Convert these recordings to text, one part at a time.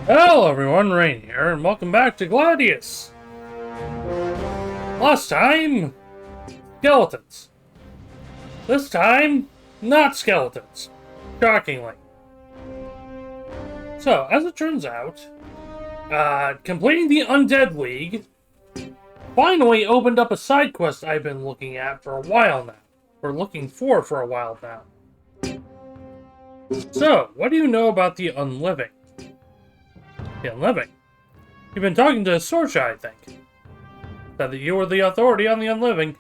Hello everyone, Rain here, and welcome back to Gladius. Last time, skeletons. This time, not skeletons. Shockingly. So, as it turns out, completing the Undead League finally opened up a side quest I've been looking at for a while now. Or looking for a while now. So, what do you know about the Unliving? The Unliving? You've been talking to Sorcha, I think. Said that you were the authority on the Unliving.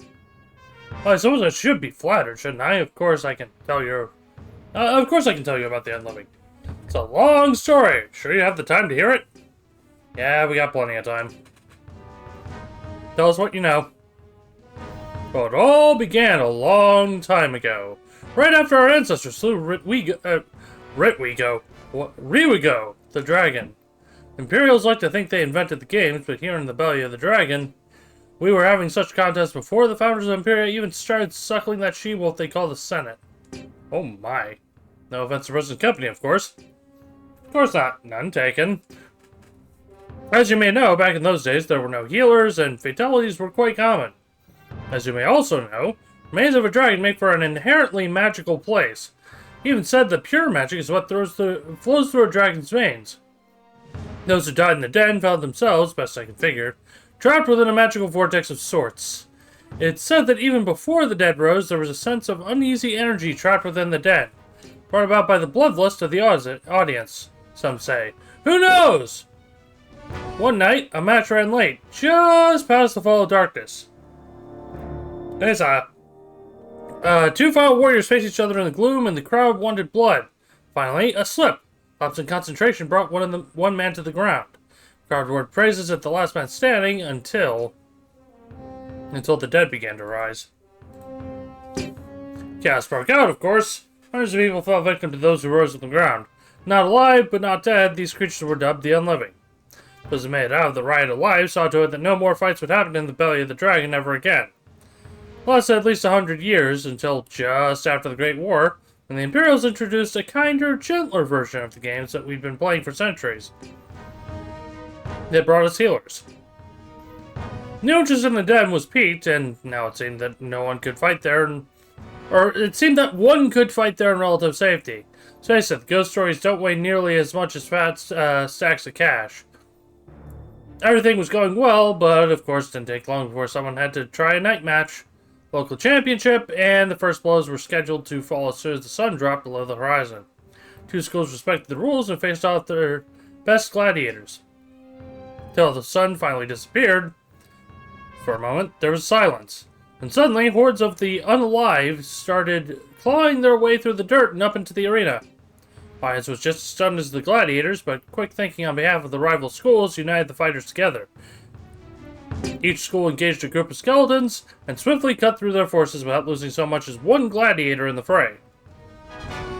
Well, I suppose I should be flattered, shouldn't I? Of course I can tell you... of course I can tell you about the Unliving. It's a long story. Sure you have the time to hear it? Yeah, we got plenty of time. Tell us what you know. Well, it all began a long time ago. Right after our ancestors slew Riwigo, the dragon. Imperials like to think they invented the games, but here in the belly of the dragon, we were having such contests before the founders of Imperia even started suckling that she-wolf they call the Senate. Oh my. No offense to present company, of course. Of course not. None taken. As you may know, back in those days, there were no healers, and fatalities were quite common. As you may also know, remains of a dragon make for an inherently magical place. He even said that pure magic is what flows through a dragon's veins. Those who died in the den found themselves, best I can figure, trapped within a magical vortex of sorts. It's said that even before the dead rose, there was a sense of uneasy energy trapped within the den, brought about by the bloodlust of the audience, some say. Who knows? One night, a match ran late, just past the fall of darkness. Two final warriors faced each other in the gloom, and the crowd wanted blood. Finally, a slip. Lapse in concentration brought one man to the ground. The crowd roared praises at the last man standing until the dead began to rise. Chaos broke out, of course. Hundreds of people fell victim to those who rose from the ground. Not alive, but not dead, these creatures were dubbed the Unliving. Those who made it out of the riot alive saw to it that no more fights would happen in the belly of the dragon ever again. It lasted at least 100 years, until just after the Great War, when the Imperials introduced a kinder, gentler version of the games that we'd been playing for centuries. They brought us healers. New interest in the den was piqued, and now it seemed that no one could fight there, or it seemed that one could fight there in relative safety. So face it, the ghost stories don't weigh nearly as much as fat stacks of cash. Everything was going well, but of course it didn't take long before someone had to try a night match. Local championship, and the first blows were scheduled to fall as soon as the sun dropped below the horizon. Two schools respected the rules and faced off their best gladiators. Till the sun finally disappeared. For a moment, there was silence. And suddenly, hordes of the unalive started clawing their way through the dirt and up into the arena. The audience was just as stunned as the gladiators, but quick thinking on behalf of the rival schools united the fighters together. Each school engaged a group of skeletons and swiftly cut through their forces without losing so much as one gladiator in the fray.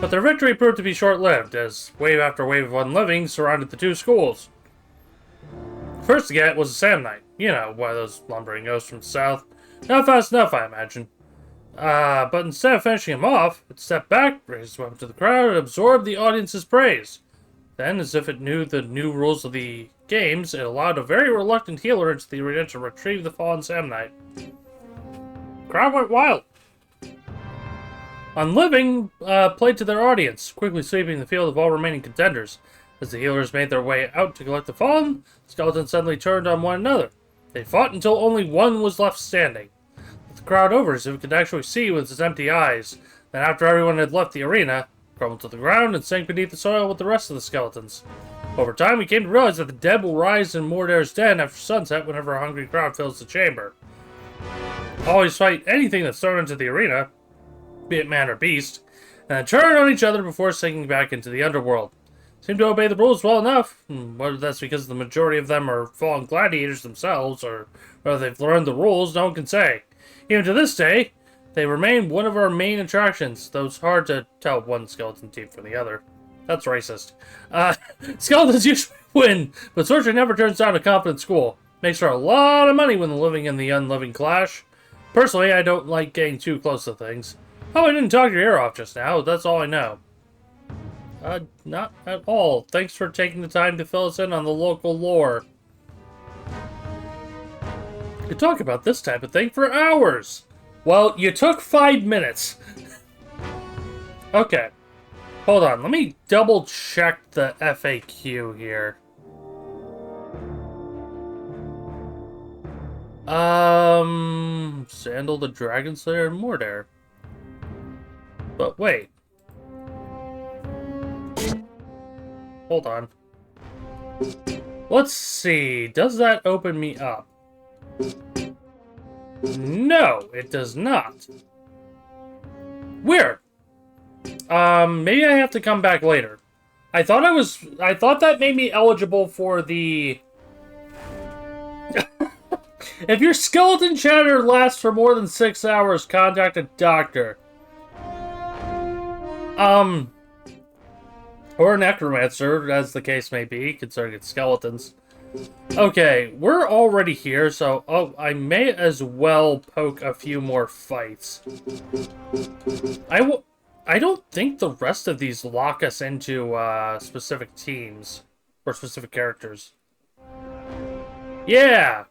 But their victory proved to be short-lived, as wave after wave of Unliving surrounded the two schools. First to get was a Samnite. You know, one of those lumbering ghosts from the south. Not fast enough, I imagine. But instead of finishing him off, it stepped back, raised its weapon to the crowd, and absorbed the audience's praise. Then, as if it knew the new rules of the games, it allowed a very reluctant healer into the arena to retrieve the fallen Samnite. The crowd went wild. Unliving played to their audience, quickly sweeping the field of all remaining contenders. As the healers made their way out to collect the fallen, the skeletons suddenly turned on one another. They fought until only one was left standing. With the crowd over as if it could actually see with its empty eyes. Then after everyone had left the arena, crumbled to the ground and sank beneath the soil with the rest of the skeletons. Over time, we came to realize that the dead will rise in Mordair's den after sunset whenever a hungry crowd fills the chamber. Always fight anything that's thrown into the arena, be it man or beast, and then turn on each other before sinking back into the underworld. Seem to obey the rules well enough, whether that's because the majority of them are fallen gladiators themselves, or whether they've learned the rules, no one can say. Even to this day, they remain one of our main attractions, though it's hard to tell one skeleton team from the other. That's racist. Skeletons usually win, but Sorcery never turns down a competent school. Makes for a lot of money when the living and the unliving clash. Personally, I don't like getting too close to things. Oh, I didn't talk your ear off just now, that's all I know. Not at all. Thanks for taking the time to fill us in on the local lore. You could talk about this type of thing for hours. Well, you took 5 minutes. Okay. Hold on, let me double check the FAQ here. Sandal the Dragon Slayer and Mordare. But wait. Hold on. Let's see, does that open me up? No, it does not. Weird. Maybe I have to come back later. I thought that made me eligible for the... If your skeleton chatter lasts for more than 6 hours, contact a doctor. Or a necromancer, as the case may be, concerning its skeletons. Okay, we're already here, so I may as well poke a few more fights. I don't think the rest of these lock us into specific teams or specific characters. Yeah!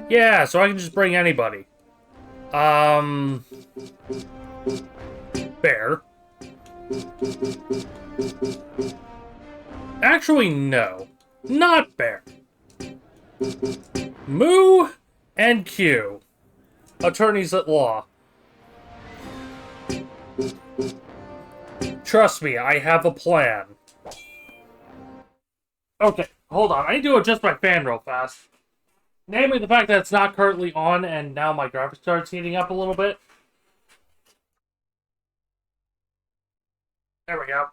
Yeah, so I can just bring anybody. Bear. Actually, no. Not Bear. Moo and Q. Attorneys at law. Trust me, I have a plan. Okay, hold on. I need to adjust my fan real fast. Namely, the fact that it's not currently on, and now my graphics card's heating up a little bit. There we go.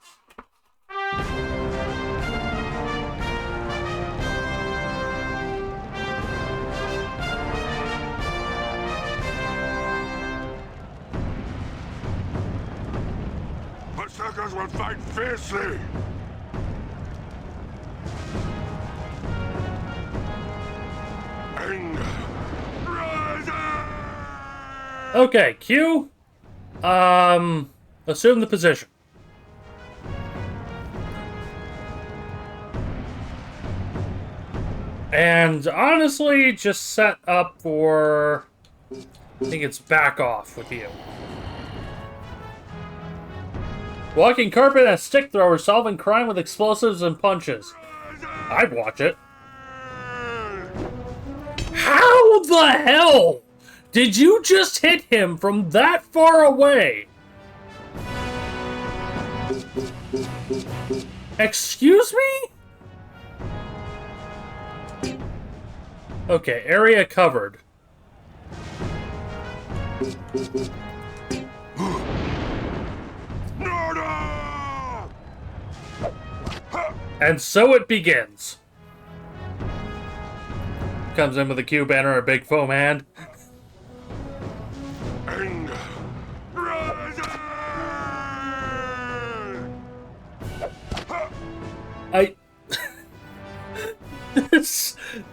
Berserkers will fight fiercely! Anger! Rise up! Okay, Q. Assume the position. And honestly, just set up for... I think it's back off with you. Walking carpet and a stick thrower solving crime with explosives and punches. I'd watch it. How the hell did you just hit him from that far away? Excuse me? Okay, area covered. And so it begins. Comes in with a Q banner and a big foam hand. Anger! Rise up!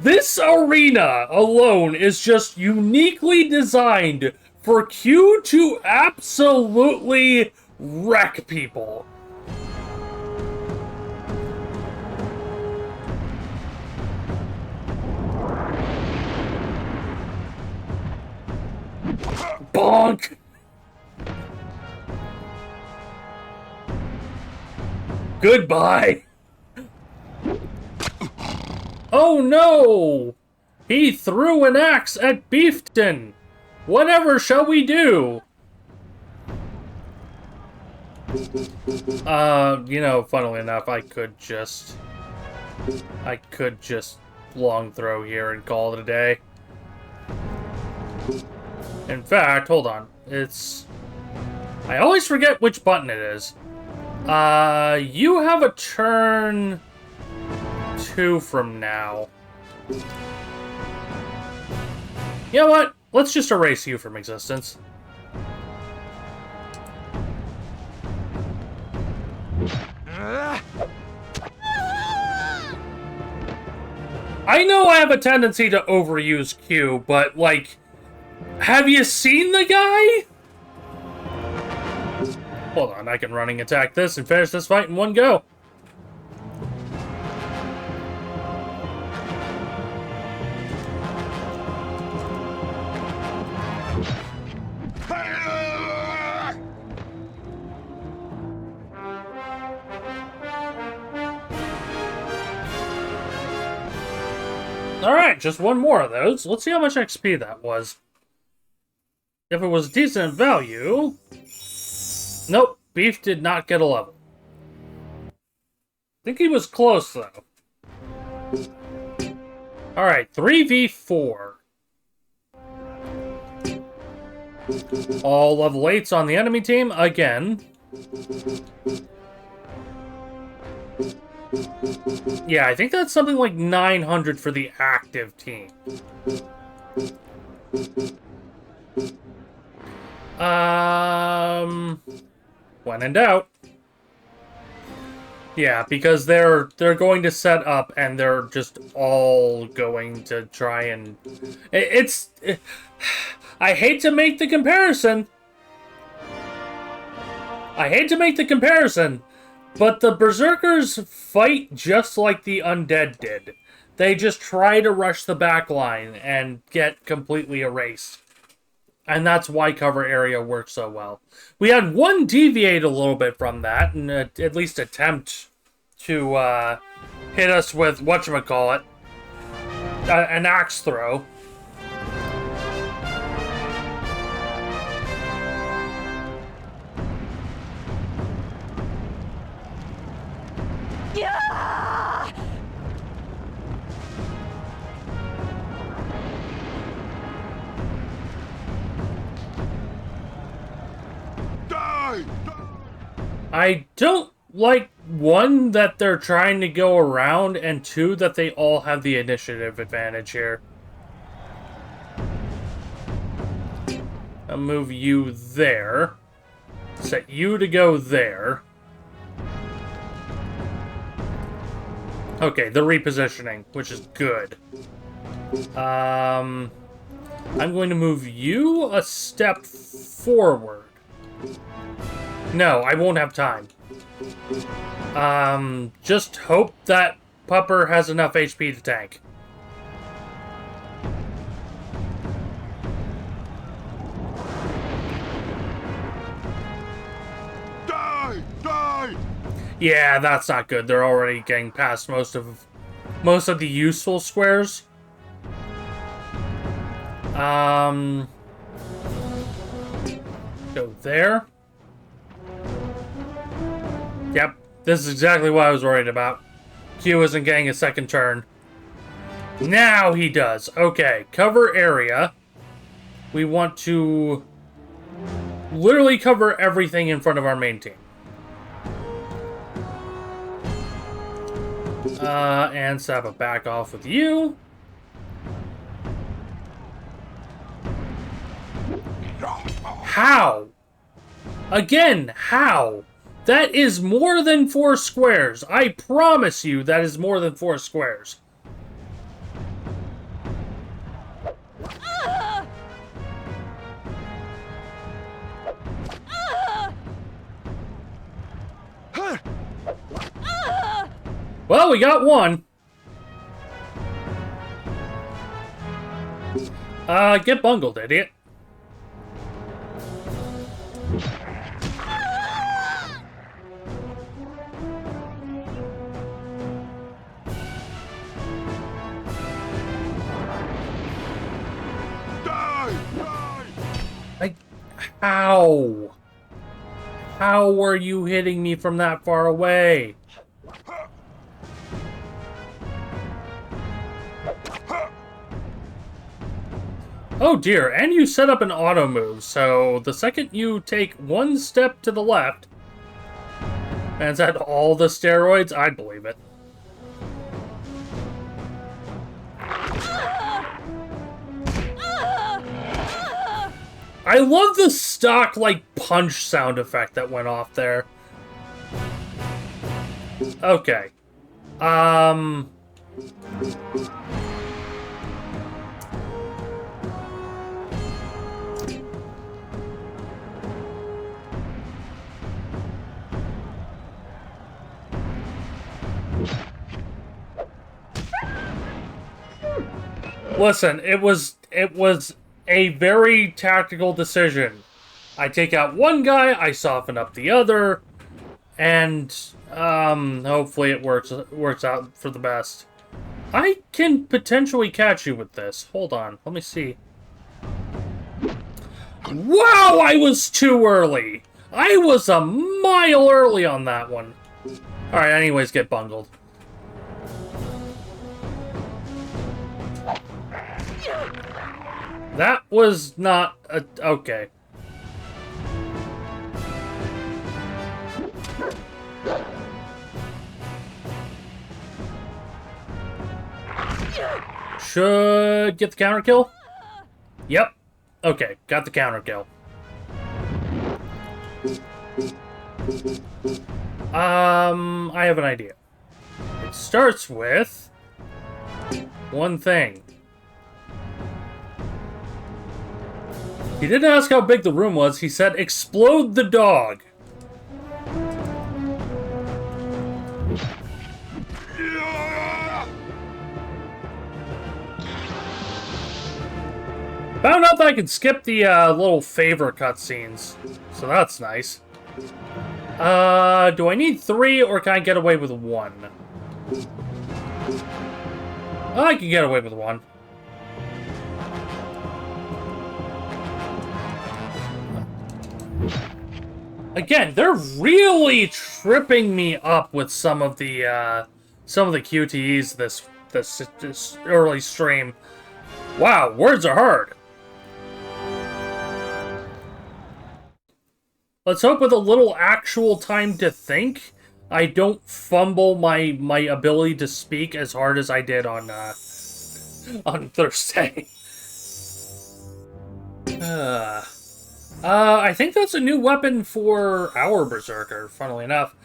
This arena alone is just uniquely designed for Q to absolutely wreck people. Bonk! Goodbye! Oh no! He threw an axe at Beefton! Whatever shall we do? You know, funnily enough, I could just long throw here and call it a day. In fact, hold on. I always forget which button it is. You have a turn 2 from now. You know what? Let's just erase you from existence. I know I have a tendency to overuse Q, but, like, have you seen the guy? Hold on, I can running attack this and finish this fight in one go. Alright, just one more of those. Let's see how much XP that was. If it was decent value... Nope, Beef did not get a level. I think he was close, though. Alright, 3v4. All level 8s on the enemy team, again. Yeah, I think that's something like 900 for the active team. When in doubt. Yeah, because they're going to set up and they're just all going to try and... I hate to make the comparison. But the Berserkers fight just like the Undead did. They just try to rush the back line and get completely erased. And that's why cover area works so well. We had one deviate a little bit from that, and at least attempt to hit us with, whatchamacallit, an axe throw. Yeah! Die! I don't like, one, that they're trying to go around, and two, that they all have the initiative advantage here. I'll move you there. Set you to go there. Okay, the repositioning, which is good. I'm going to move you a step forward. No, I won't have time. Just hope that Pupper has enough HP to tank. Die! Die! Yeah, that's not good. They're already getting past most of the useful squares. Go there. Yep, this is exactly what I was worried about. Q isn't getting a second turn. Now he does. Okay, cover area. We want to literally cover everything in front of our main team. And set up a back off with you. How? Again, how? That is more than 4 squares. I promise you that is more than 4 squares. Well, we got one. Get bungled, idiot. Like, how? How are you hitting me from that far away? Oh dear, and you set up an auto move, so the second you take one step to the left, and is that all the steroids? I'd believe it. I love the stock, like, punch sound effect that went off there. Okay. Listen, it was a very tactical decision. I take out one guy, I soften up the other, and hopefully it works out for the best. I can potentially catch you with this. Hold on, let me see. Wow, I was too early. I was a mile early on that one. All right, anyways, get bungled. That was not a... okay. Should get the counter kill? Yep. Okay, got the counter kill. I have an idea. It starts with one thing. He didn't ask how big the room was. He said, explode the dog. Found out that I can skip the little favor cutscenes. So that's nice. Do I need 3 or can I get away with 1? I can get away with 1. Again, they're really tripping me up with some of the QTEs this early stream. Wow, words are hard. Let's hope with a little actual time to think, I don't fumble my ability to speak as hard as I did on Thursday. I think that's a new weapon for our Berserker, funnily enough.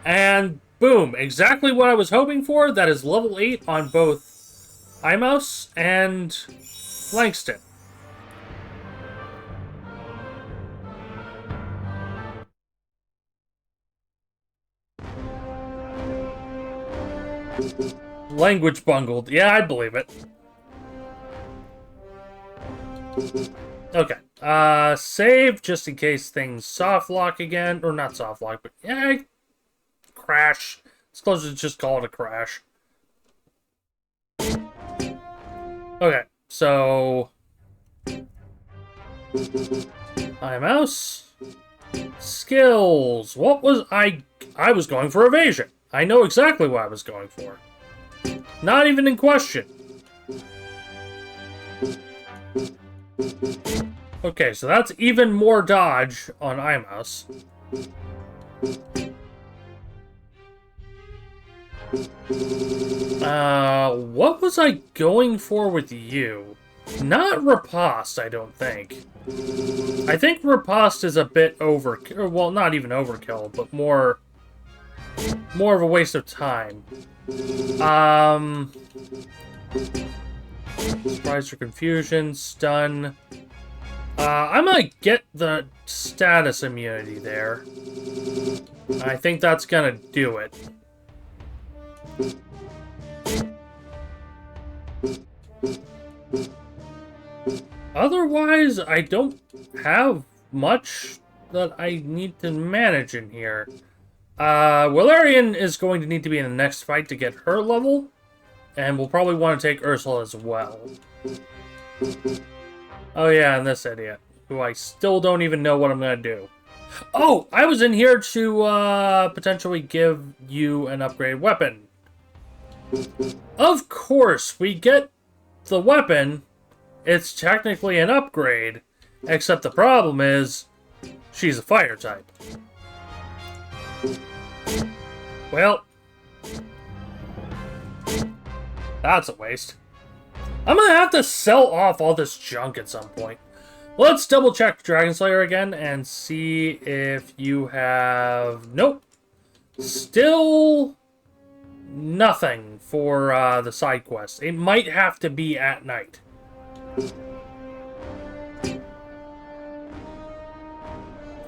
And boom, exactly what I was hoping for. That is level 8 on both Imos and Langston. Language bungled. Yeah, I'd believe it. Okay. Save just in case things soft lock again. Or not soft lock, but yeah, crash. It's closer to just call it a crash. Okay, so mouse skills. What was I was going for evasion. I know exactly what I was going for. Not even in question. Okay, so that's even more dodge on iMouse. What was I going for with you? Not riposte, I don't think. I think riposte is a bit overkill. Well, not even overkill, but more of a waste of time. Surprise or confusion, stun. I might get the status immunity there. I think that's gonna do it. Otherwise, I don't have much that I need to manage in here. Valerian is going to need to be in the next fight to get her level, and we'll probably want to take Ursula as well. Oh yeah, and this idiot, who I still don't even know what I'm gonna do. Oh, I was in here to potentially give you an upgraded weapon. Of course, we get the weapon. It's technically an upgrade, except the problem is she's a fire type. Well, that's a waste. I'm gonna have to sell off all this junk at some point. Let's double check Dragon Slayer again and see if you have... Nope. Still nothing for the side quest. It might have to be at night.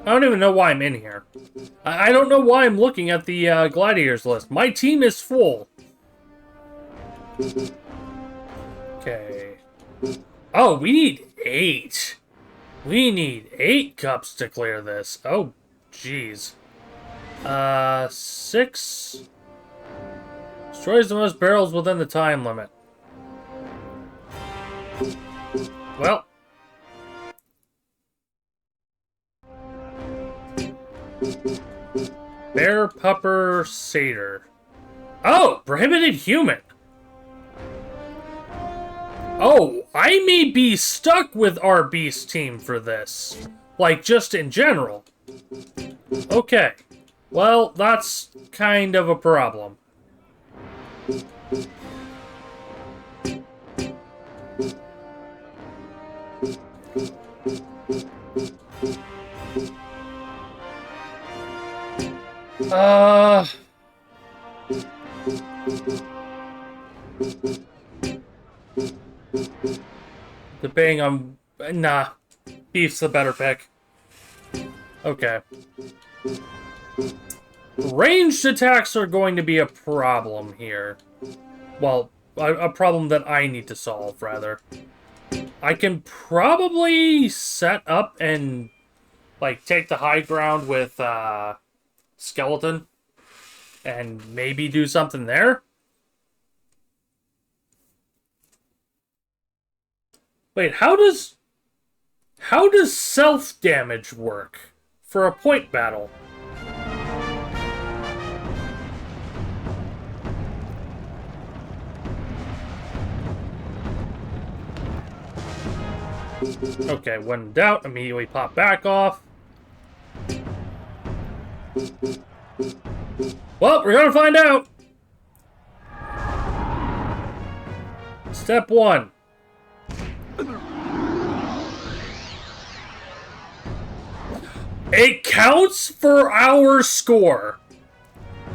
I don't even know why I'm in here. I don't know why I'm looking at the gladiators list. My team is full. Okay. Oh, we need 8. We need 8 cups to clear this. Oh, jeez. 6. Destroys the most barrels within the time limit. Well. Bear, pupper, satyr. Oh, prohibited human. Oh, I may be stuck with our beast team for this. Like, just in general. Okay. Well, that's kind of a problem. Debating on... Nah. Beef's the better pick. Okay. Ranged attacks are going to be a problem here. Well, a problem that I need to solve, rather. I can probably set up and, like, take the high ground with, Skeleton. And maybe do something there? Wait, how does self-damage work for a point battle? Okay, when in doubt, immediately pop back off. Well, we're gonna find out! Step 1. It counts for our score.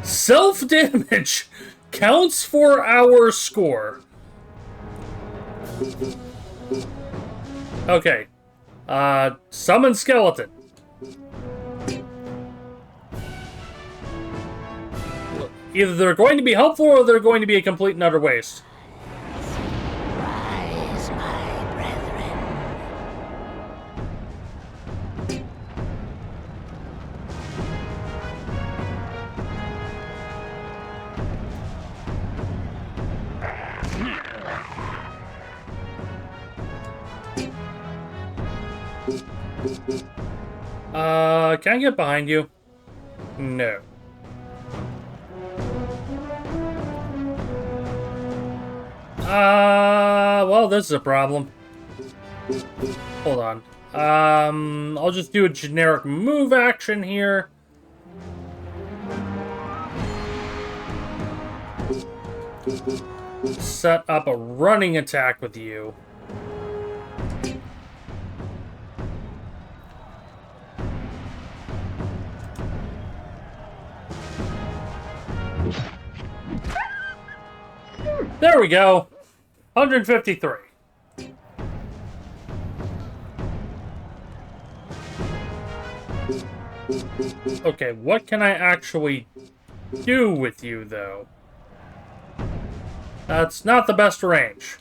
Self-damage counts for our score. Okay. Summon skeleton. Either they're going to be helpful or they're going to be a complete and utter waste. Rise, my brethren. Can I get behind you? No. Well, this is a problem. Hold on. I'll just do a generic move action here. Set up a running attack with you. There we go. 153. Okay, what can I actually do with you, though? That's not the best range.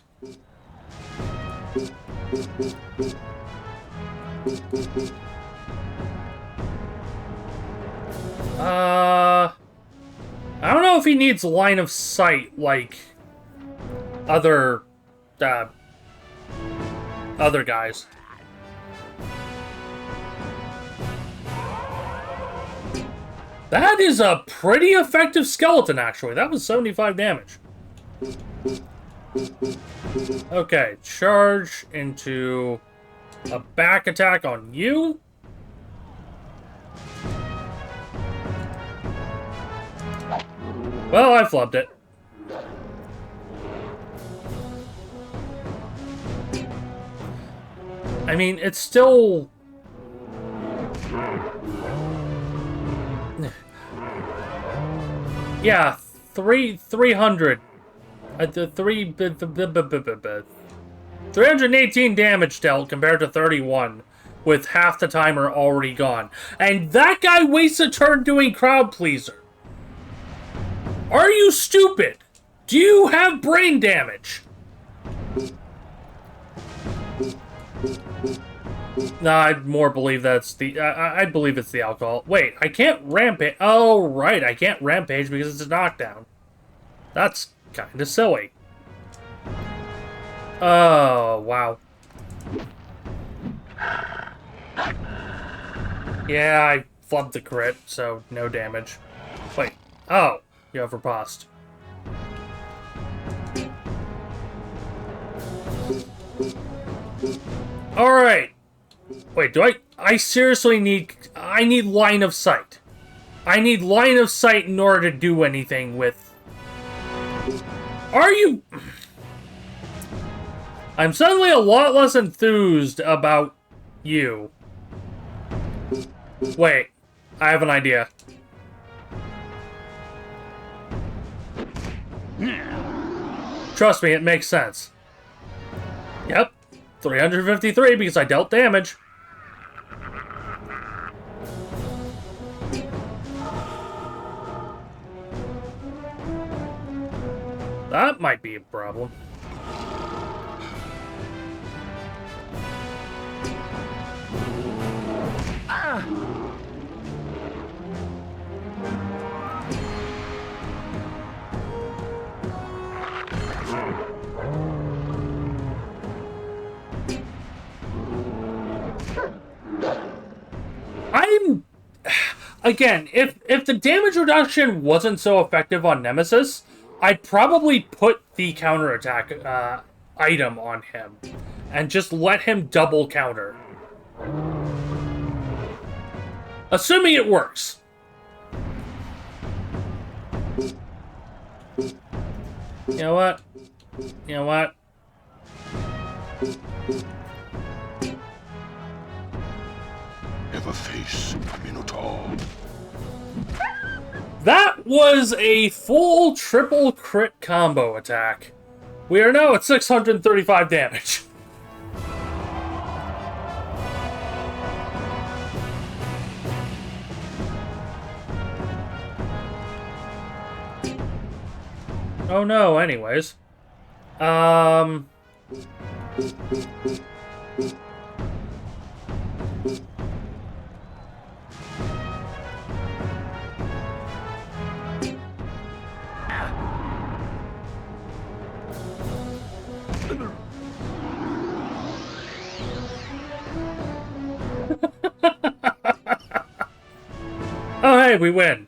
I don't know if he needs line of sight like other guys. That is a pretty effective skeleton, actually. That was 75 damage. Okay, charge into a back attack on you. Well, I flubbed it. I mean, it's still... Yeah, 300. 318 damage dealt compared to 31. with half the timer already gone. And that guy wastes a turn doing crowd pleaser. Are you stupid? Do you have brain damage? No, I more believe that's the... I believe it's the alcohol. Wait, I can't rampage... Oh, right, I can't rampage because it's a knockdown. That's kind of silly. Oh, wow. Yeah, I flubbed the crit, so no damage. Wait, oh, you have riposte. Alright. Wait, I seriously need... I need line of sight. I need line of sight in order to do anything with... Are you... I'm suddenly a lot less enthused about you. Wait, I have an idea. Trust me, it makes sense. Yep, 353 because I dealt damage. That might be a problem. Again, if the damage reduction wasn't so effective on Nemesis, I'd probably put the counterattack item on him and just let him double counter. Assuming it works. You know what? You know what? Never face a Minotaur. That was a full triple crit combo attack. We are now at 635 damage. Oh no, anyways. Oh, hey, we win.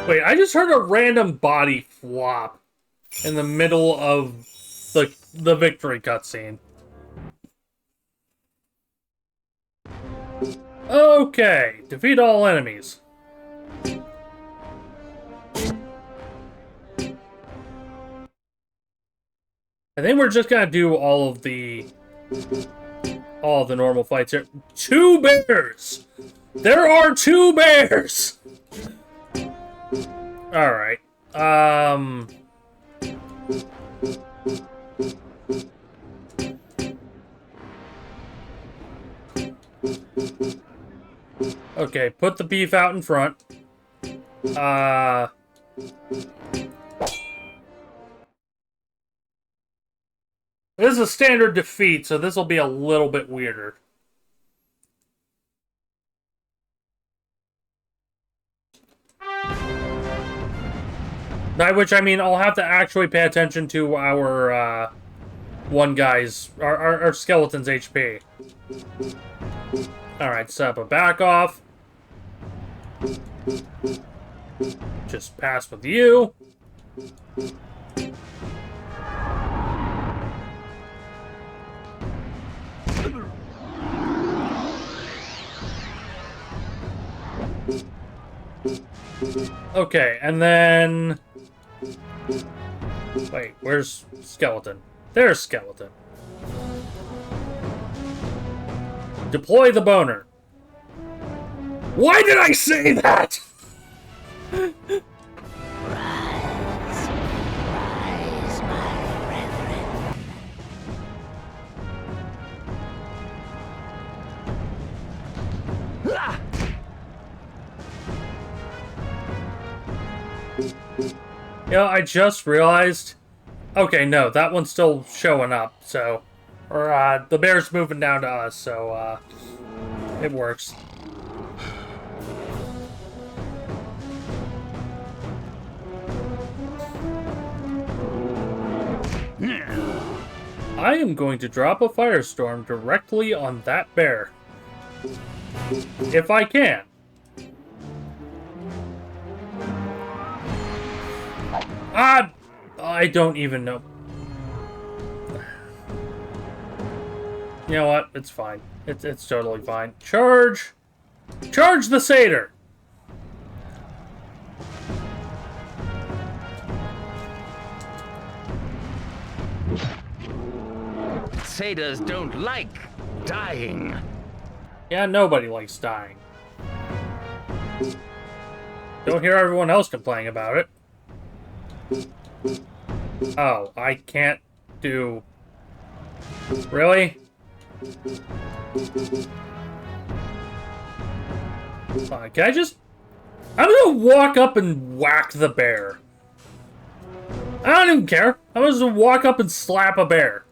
Wait, I just heard a random body flop in the middle of the victory cutscene. Okay, defeat all enemies. I think we're just gonna do all of the normal fights here. 2 bears! There are 2 bears! Alright. Okay, put the beef out in front. This is a standard defeat, so this will be a little bit weirder. By which I mean I'll have to actually pay attention to our one guy's our skeleton's HP. Alright, Seppa, back off. Just pass with you. Okay, and then... Wait, where's Skeleton? There's Skeleton. Deploy the boner. Why did I say that? Rise, You know, I just realized... Okay, no, that one's still showing up, so... Or, the bear's moving down to us, so, it works. I am going to drop a firestorm directly on that bear. If I can. I don't even know. You know what? It's fine. It's totally fine. Charge! Charge the satyr! Satyrs don't like dying. Yeah, nobody likes dying. Don't hear everyone else complaining about it. Oh, I can't do... Really? Can I just... I'm gonna walk up and whack the bear. I don't even care. I'm gonna just walk up and slap a bear.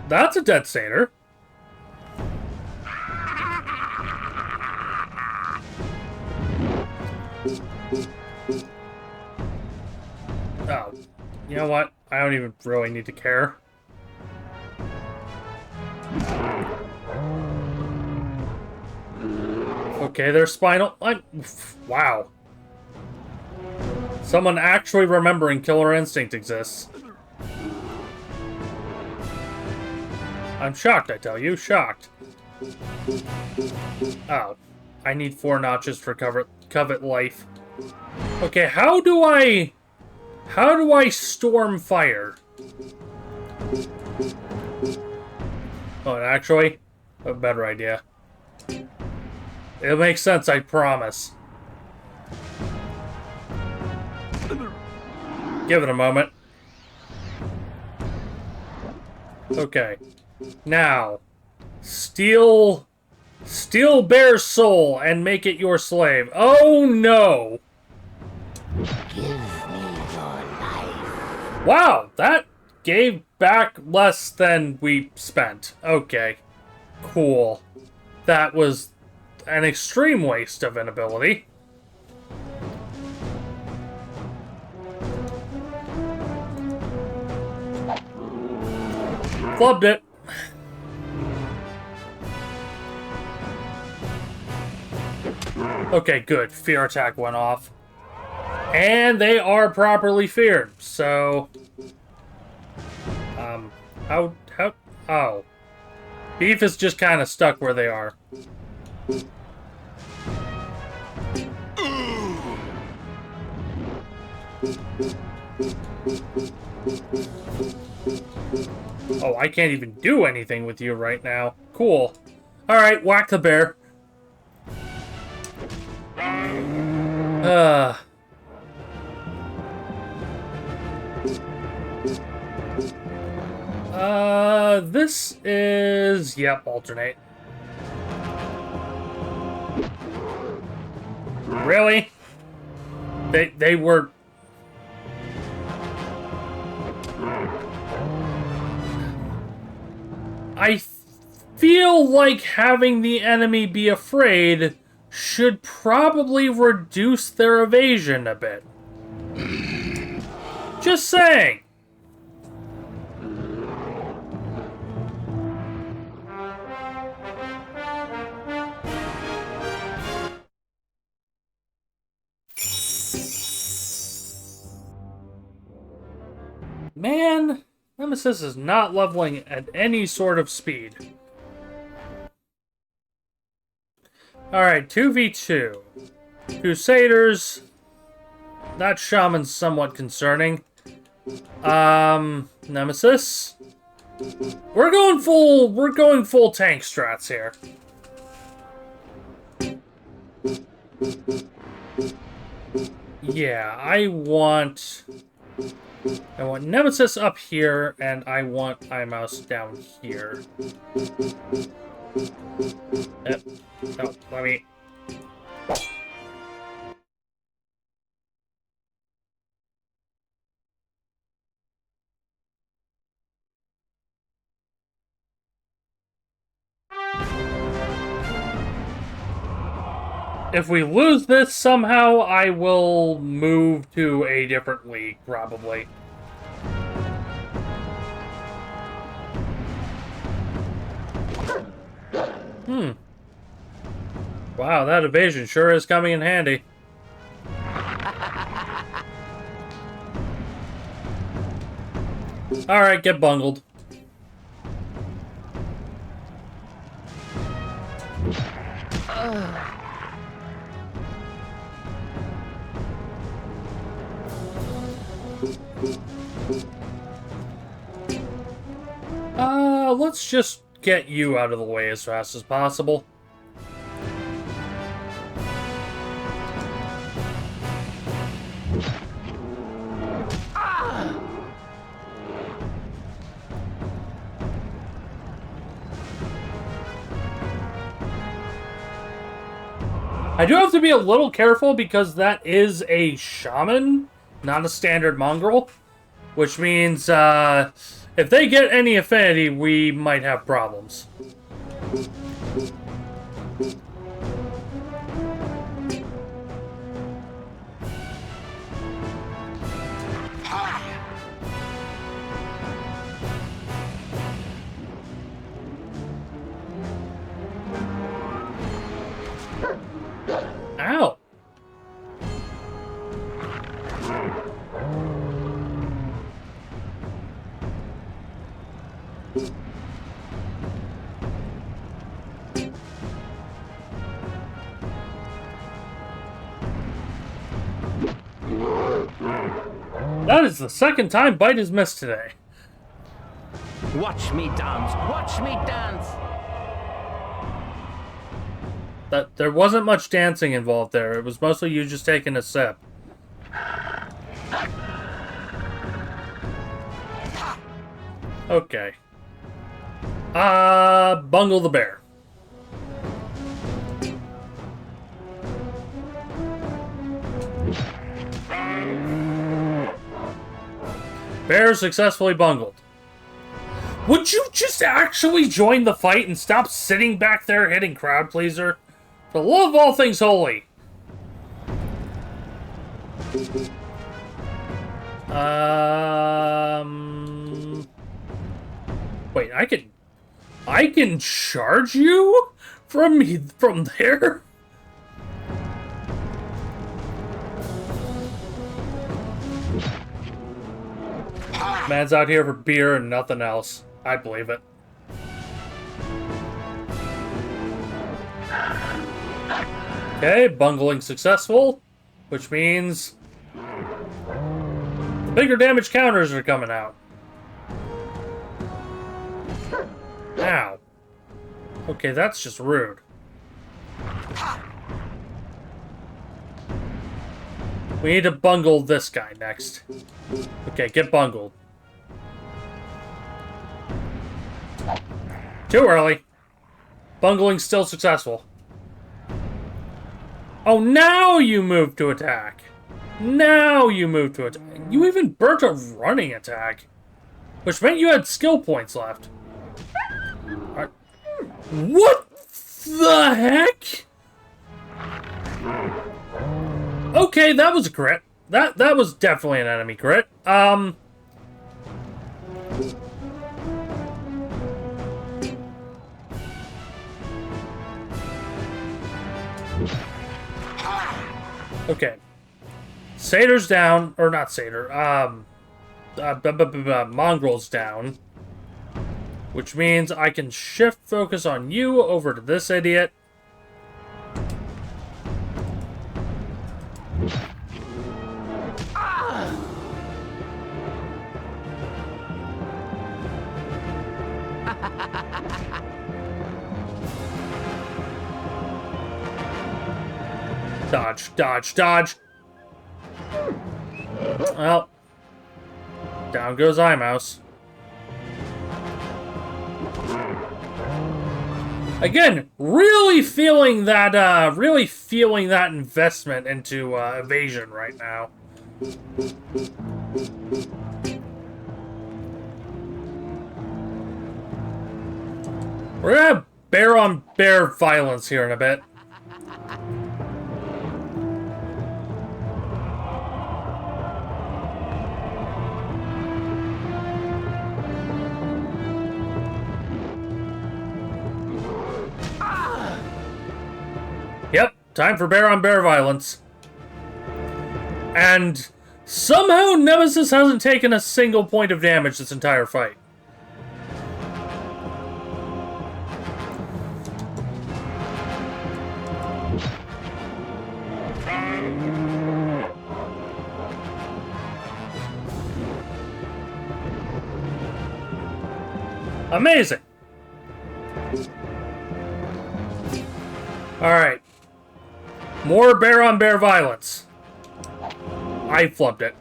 That's a dead satyr. Oh, you know what? I don't even really need to care. Okay, they're spinal. Wow. Someone actually remembering Killer Instinct exists. I'm shocked, I tell you. Shocked. Oh. I need 4 notches for covet life. Okay, how do I storm fire? Oh, actually, a better idea. It'll make sense, I promise. Give it a moment. Okay. Now, steal Bear's soul and make it your slave. Oh no! Give me your life. Wow, that gave back less than we spent. Okay, cool. That was an extreme waste of an ability. Flubbed it. Okay, good. Fear attack went off. And they are properly feared, so... Oh. Beef is just kind of stuck where they are. Oh, I can't even do anything with you right now. Cool. Alright, whack the bear. This is... Yep, alternate. Really? They were... I feel like having the enemy be afraid should probably reduce their evasion a bit. Just saying. Man, Nemesis is not leveling at any sort of speed. Alright, 2v2. Crusaders. That shaman's somewhat concerning. Nemesis. We're going full tank strats here. Yeah, I want I want Nemesis up here, and I want iMouse down here. Yep. No, let me... If we lose this somehow, I will move to a different league, probably. Wow, that evasion sure is coming in handy. Alright, get bungled. Let's just get you out of the way as fast as possible. I do have to be a little careful because that is a shaman, not a standard mongrel. Which means, if they get any affinity, we might have problems. Ow! That is the second time Bite has missed today. Watch me dance. Watch me dance. There wasn't much dancing involved there. It was mostly you just taking a sip. Okay. Bungle the bear. Bear successfully bungled. Would you just actually join the fight and stop sitting back there hitting crowd pleaser? For the love of all things holy. Wait, I can charge you from there? Man's out here for beer and nothing else. I believe it. Okay, bungling successful, which means the bigger damage counters are coming out. Ow. Okay, that's just rude. We need to bungle this guy next. Okay, get bungled. Too early. Bungling still successful. Oh, now you move to attack. Now you move to attack. You even burnt a running attack, which meant you had skill points left. Right. What the heck? Okay, that was a crit. That was definitely an enemy crit. Okay. Satyr's down, or not Satyr, Mongrel's down. Which means I can shift focus on you over to this idiot. Dodge, dodge, dodge. Well, Down goes iMouse. Again, really feeling that investment into evasion right now. We're gonna have bear-on-bear violence here in a bit. Yep, time for bear-on-bear violence. And somehow Nemesis hasn't taken a single point of damage this entire fight. Amazing. Alright. More bear-on-bear violence. I flubbed it.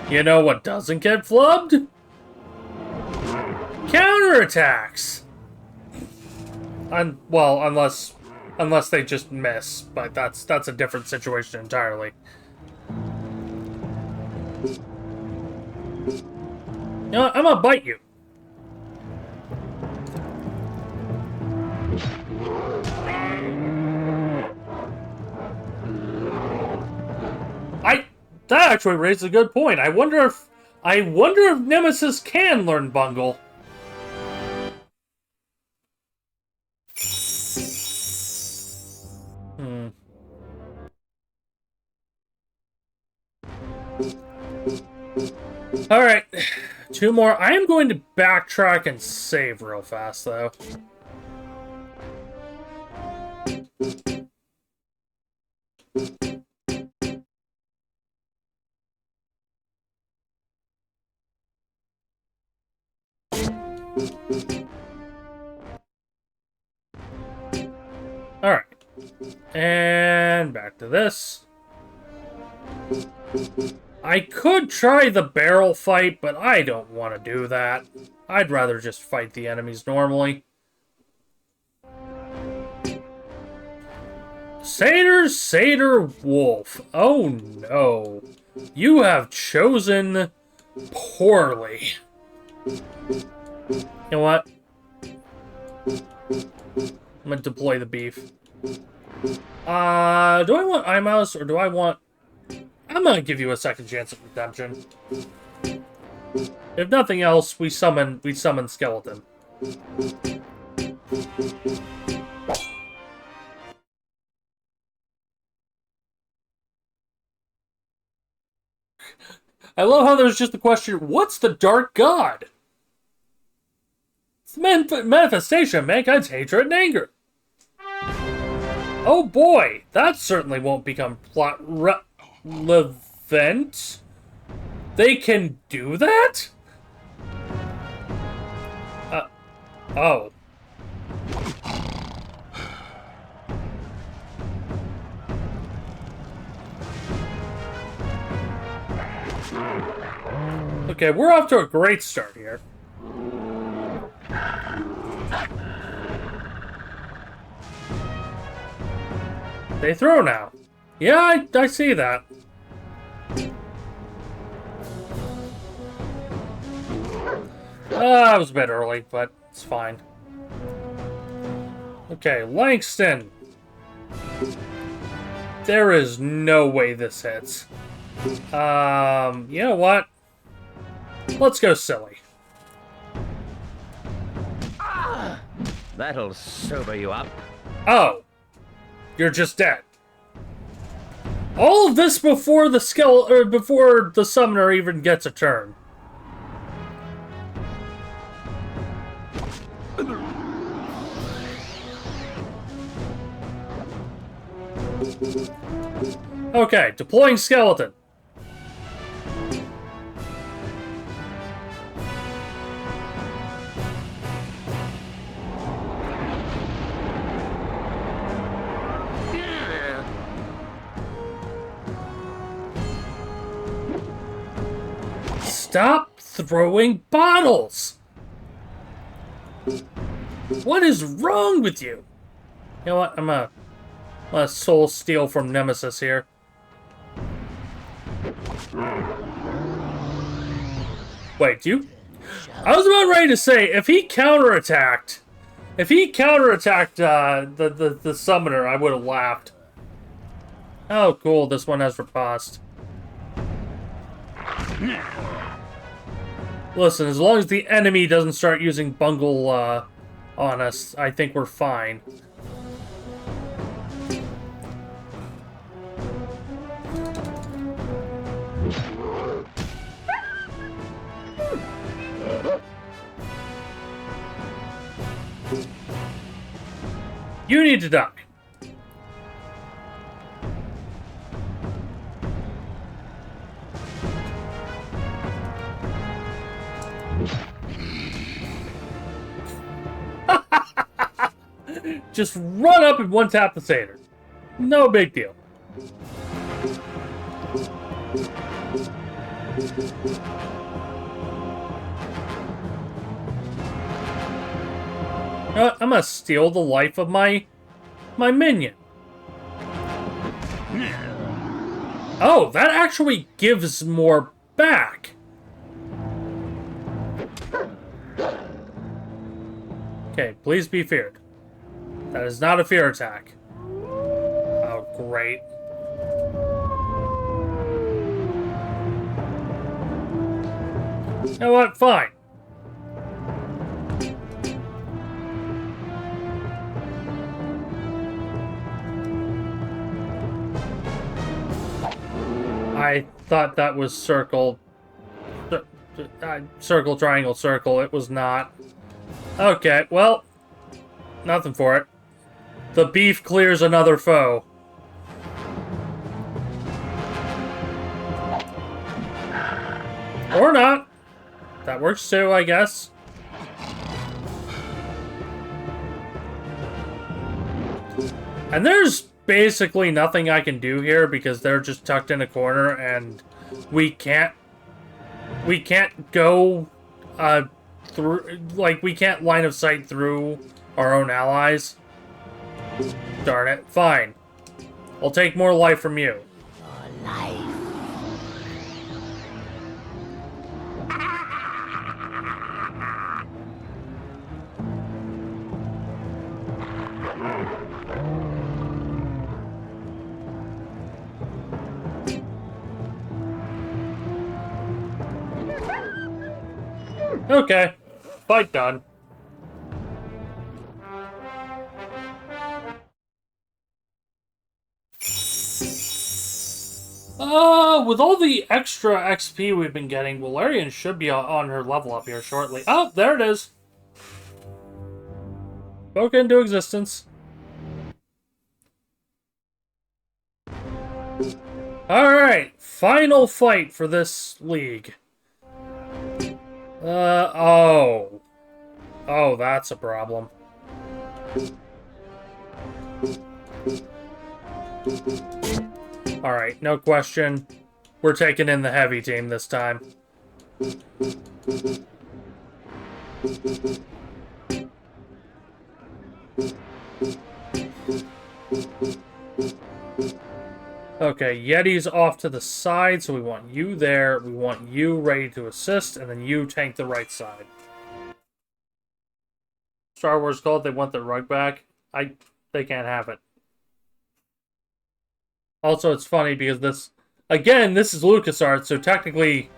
You know what doesn't get flubbed? Counterattacks! Well, unless they just miss, but that's a different situation entirely. You know what? I'm gonna bite you. That actually raises a good point. I wonder if Nemesis can learn Bungle. Alright. 2 more. I am going to backtrack and save real fast, though. Alright. And back to this. I could try the barrel fight, but I don't want to do that. I'd rather just fight the enemies normally. Satyr Wolf. Oh no. You have chosen poorly. You know what? I'm gonna deploy the beef. Do I want iMouse or do I want... I'm gonna give you a second chance of redemption. If nothing else, we summon Skeleton. I love how there's just the question, what's the Dark God? It's the manifestation of mankind's hatred and anger. Oh boy, that certainly won't become plot relevant. They can do that? Oh. Okay, we're off to a great start here. They throw now. Yeah, I see that. That was a bit early, but it's fine. Okay, Langston. There is no way this hits. You know what? Let's go silly. That'll sober you up. Oh. You're just dead. All of this before before the summoner even gets a turn. Okay, deploying skeleton. Stop throwing bottles! What is wrong with you? You know what? I'm gonna soul steal from Nemesis here. Wait, you? I was about ready to say, if he counterattacked the summoner, I would have laughed. Oh, cool. This one has riposte. Listen, as long as the enemy doesn't start using bungle on us, I think we're fine. You need to duck. Just run up and one-tap the satyr. No big deal. I'm gonna steal the life of my minion. Oh, that actually gives more back. Okay, please be feared. That is not a fear attack. Oh, great. You know what? Fine. I thought that was circle, triangle, circle. It was not. Okay, well, nothing for it. The beef clears another foe. Or not. That works too, I guess. And there's basically nothing I can do here because they're just tucked in a corner and we can't go through, like, we can't line of sight through our own allies. Darn it. Fine. I'll take more life from you. Your life. Okay. Fight done. With all the extra XP we've been getting, Valerian should be on her level up here shortly. Oh, there it is. Spoke into existence. Alright, final fight for this league. Oh. Oh, that's a problem. Alright, no question. We're taking in the heavy team this time. Okay, Yeti's off to the side, so we want you there. We want you ready to assist, and then you tank the right side. Star Wars called, they want their rug back. They can't have it. Also, it's funny because this is LucasArts, so technically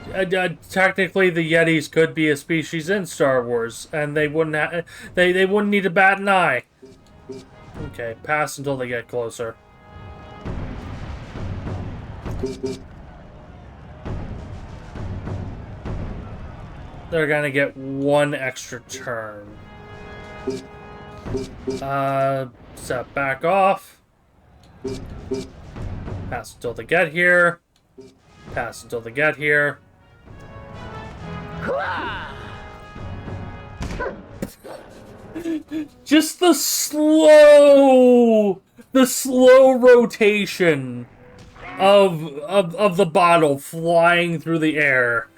the Yetis could be a species in Star Wars, and they wouldn't they wouldn't need to bat an eye. Okay, pass until they get closer. They're gonna get one extra turn. Step back off. Pass until they get here. Pass until they get here. Just the slow rotation. of the bottle flying through the air.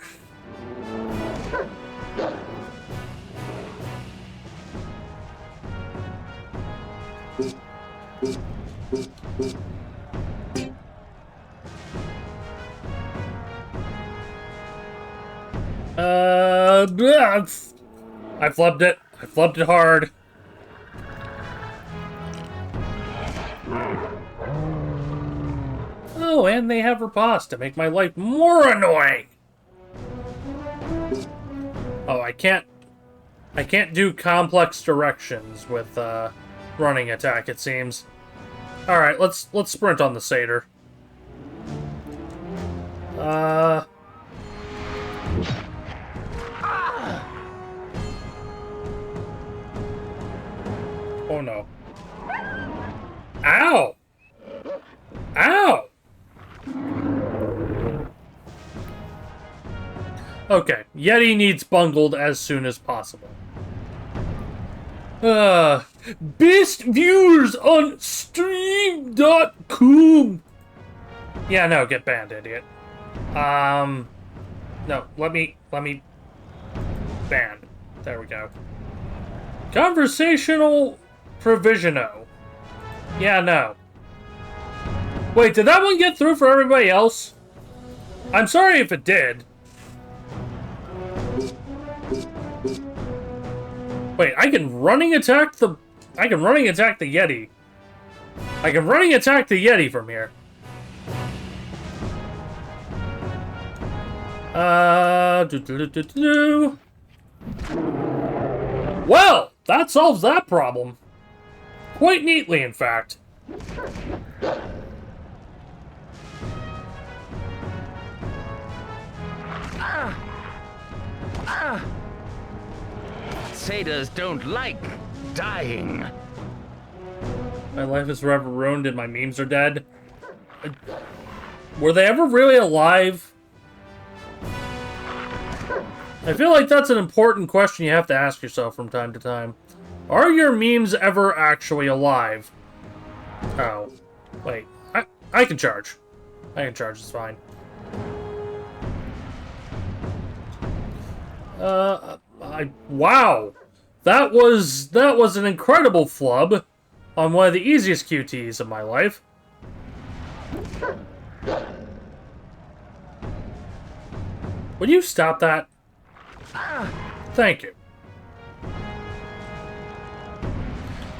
I flubbed it. I flubbed it hard. Oh, and they have riposte to make my life more annoying. Oh, I can't do complex directions with running attack, it seems. All right, let's sprint on the satyr. Oh no. Ow! Ow! Okay, Yeti needs bungled as soon as possible. Best viewers on stream.com. Yeah, no, get banned, idiot. No, let me ban. There we go. Conversational provisiono. Yeah, no. Wait, did that one get through for everybody else? I'm sorry if it did. Wait, I can running attack the Yeti. I can running attack the Yeti from here. Well, that solves that problem. Quite neatly, in fact. Satyrs don't like dying. My life is forever ruined and my memes are dead. Were they ever really alive? I feel like that's an important question you have to ask yourself from time to time. Are your memes ever actually alive? Oh. Wait. I can charge. I can charge, it's fine. Wow! That was an incredible flub on one of the easiest QTs of my life. Would you stop that? Thank you.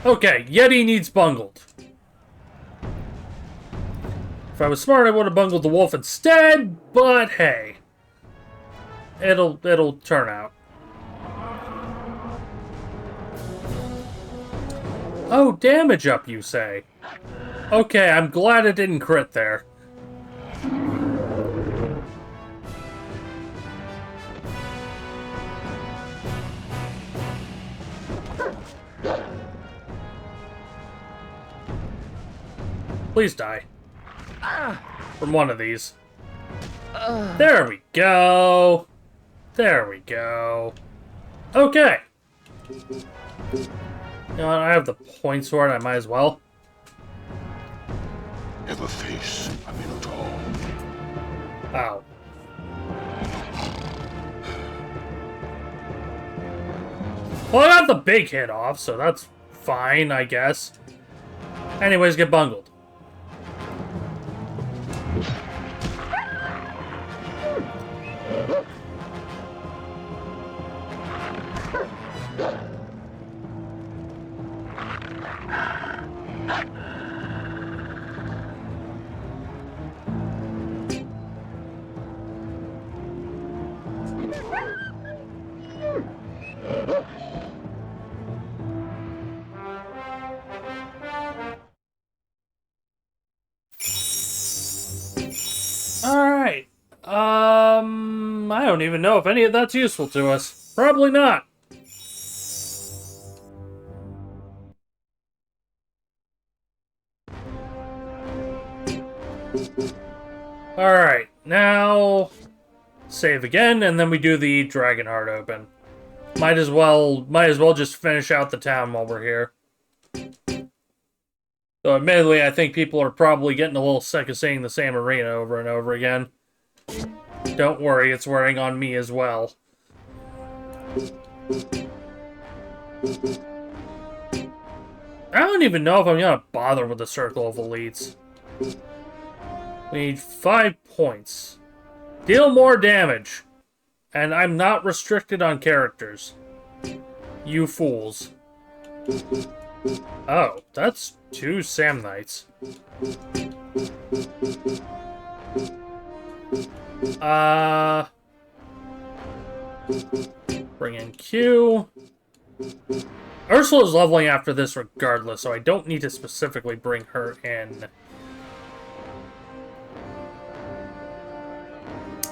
Okay, Yeti needs bungled. If I was smart, I would have bungled the wolf instead, but hey. It'll turn out. Oh, damage up, you say? Okay, I'm glad it didn't crit there. Please die. From one of these. There we go. There we go. Okay. You know what, I have the points for it, I might as well. Ever face a Minotaur? Ow. Well, I got the big hit off, so that's fine, I guess. Anyways, get bungled. Alright. I don't even know if any of that's useful to us. Probably not. Alright, now save again, and then we do the Dragon Heart open. Might as well just finish out the town while we're here. Though admittedly, I think people are probably getting a little sick of seeing the same arena over and over again. Don't worry, it's wearing on me as well. I don't even know if I'm gonna bother with the Circle of Elites. We need 5 points. Deal more damage. And I'm not restricted on characters. You fools. Oh, that's 2 Samnites. Bring in Q. Ursula's leveling after this regardless, so I don't need to specifically bring her in.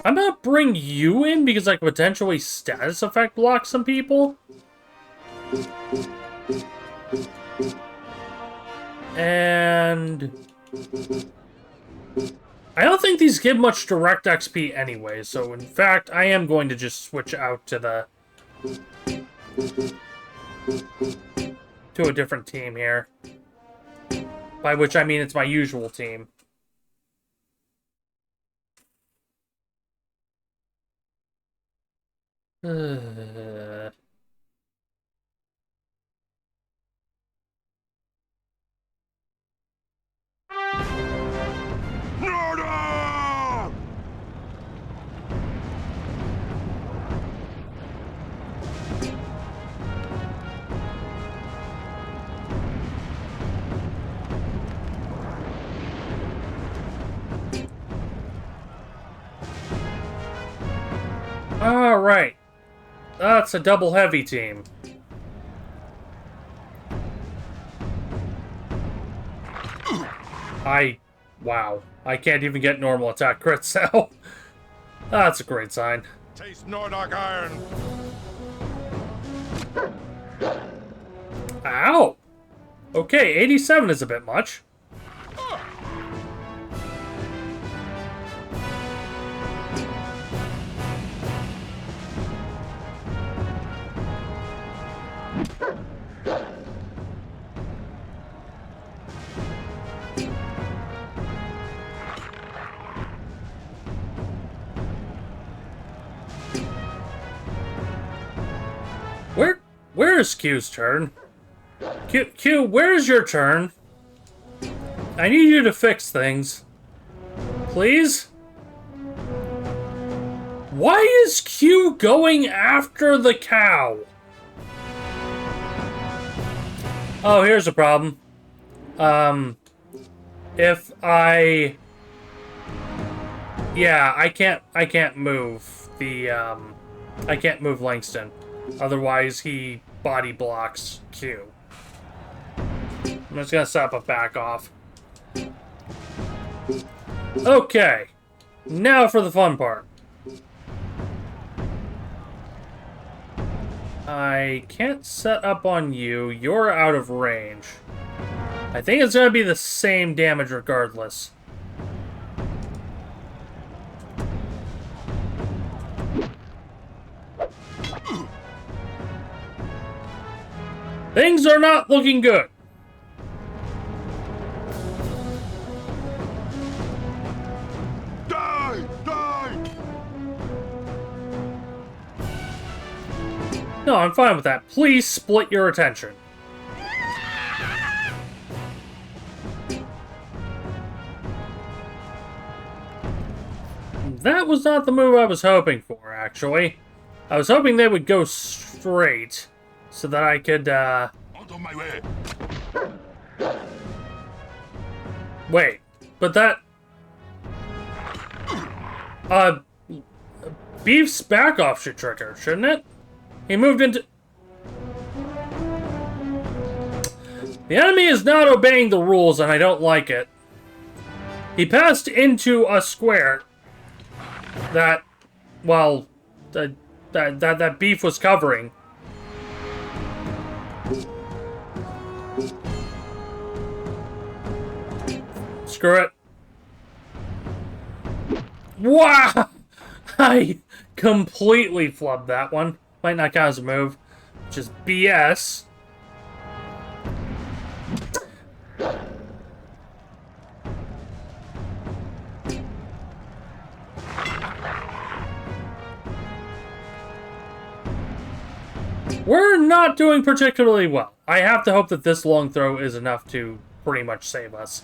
I'm gonna bring you in because I could potentially status effect block some people. And I don't think these give much direct XP anyway, so in fact, I am going to just switch out to a different team here. By which I mean it's my usual team. Alright. That's a double heavy team. Wow. I can't even get normal attack crits now. That's a great sign. Taste Nordark iron. Ow! Okay, 87 is a bit much. Where's Q's turn? Q, where's your turn? I need you to fix things. Please? Why is Q going after the cow? Oh, here's a problem. If I... Yeah, I can't move the, I can't move Langston. Otherwise, he body blocks Q. I'm just gonna set up a back off. Okay. Now for the fun part. I can't set up on you. You're out of range. I think it's gonna be the same damage regardless. Things are not looking good. Die! Die! No, I'm fine with that. Please split your attention. That was not the move I was hoping for, actually. I was hoping they would go straight so that I could, Out of my way! Wait, but that... Beef's back off should trigger, shouldn't it? He moved into... The enemy is not obeying the rules, and I don't like it. He passed into a square that, well, that Beef was covering. Screw it. Wow! I completely flubbed that one. Might not count as a move. Which is BS. We're not doing particularly well. I have to hope that this long throw is enough to pretty much save us.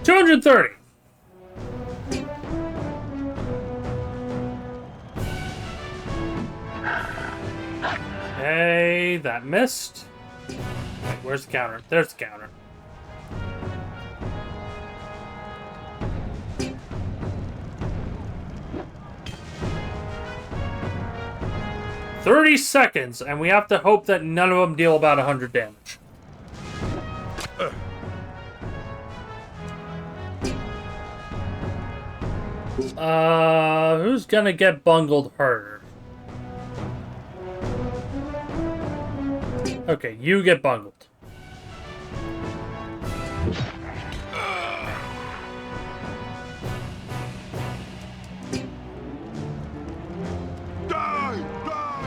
$230. Okay, that missed. Wait, where's the counter? There's the counter. $30 seconds, and we have to hope that none of them deal about 100 damage. Who's gonna get bungled harder? Okay, you get bungled. Die! Die!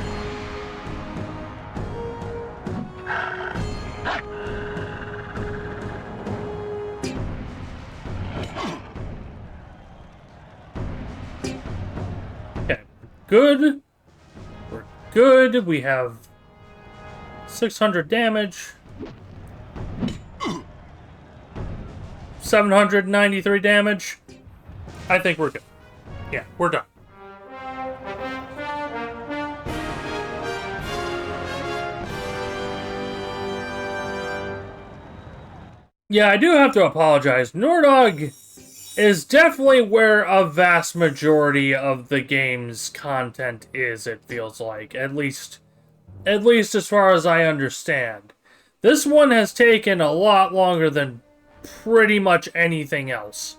Okay, good. We're good. We have 600 damage. 793 damage. I think we're good. Yeah, we're done. Yeah, I do have to apologize. Nordog is definitely where a vast majority of the game's content is, it feels like. At least as far as I understand. This one has taken a lot longer than pretty much anything else.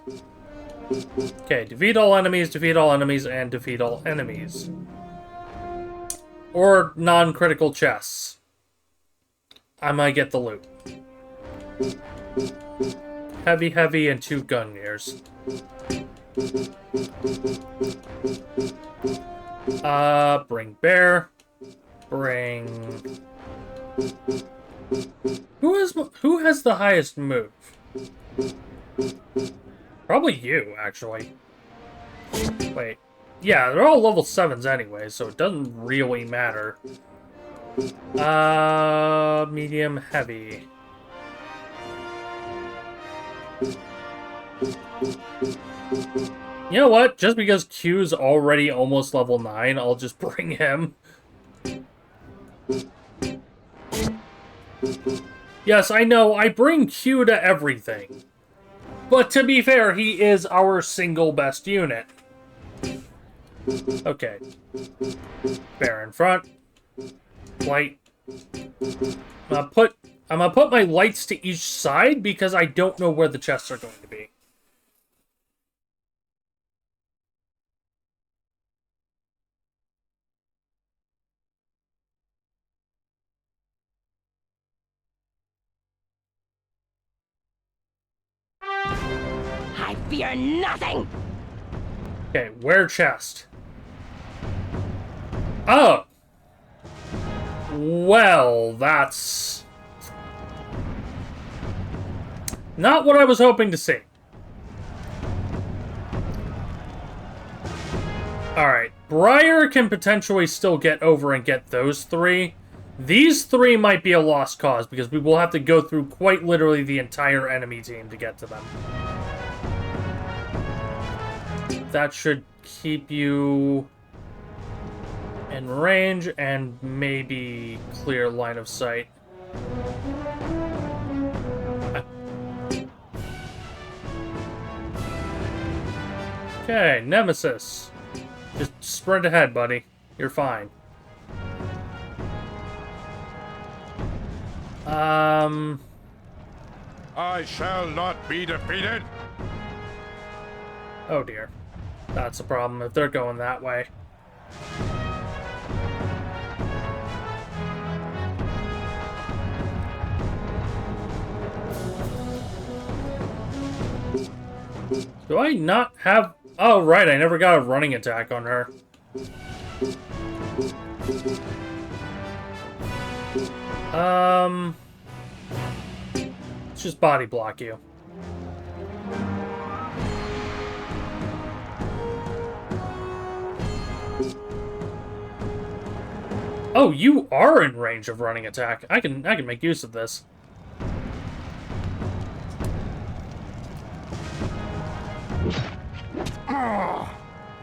Okay, defeat all enemies, and defeat all enemies. Or non-critical chests. I might get the loot. Heavy, and 2 gun gears. Bring bear. Bring... Who has the highest move? Probably you, actually. Wait. Yeah, they're all level 7s anyway, so it doesn't really matter. Medium, heavy. You know what? Just because Q's already almost level 9, I'll just bring him. Yes, I know, I bring Q to everything. But to be fair, he is our single best unit. Okay. Bear in front. Light. I'm gonna put my lights to each side because I don't know where the chests are going to be. I fear nothing! Okay, where chest? Oh! Well, that's... not what I was hoping to see. Alright, Briar can potentially still get over and get those 3. These 3 might be a lost cause, because we will have to go through quite literally the entire enemy team to get to them. That should keep you in range and maybe clear line of sight. Okay, Nemesis. Just sprint ahead, buddy. You're fine. I shall not be defeated. Oh dear. That's a problem if they're going that way. Do I not have... oh, right, I never got a running attack on her. Let's just body block you. Oh, you are in range of running attack. I can make use of this.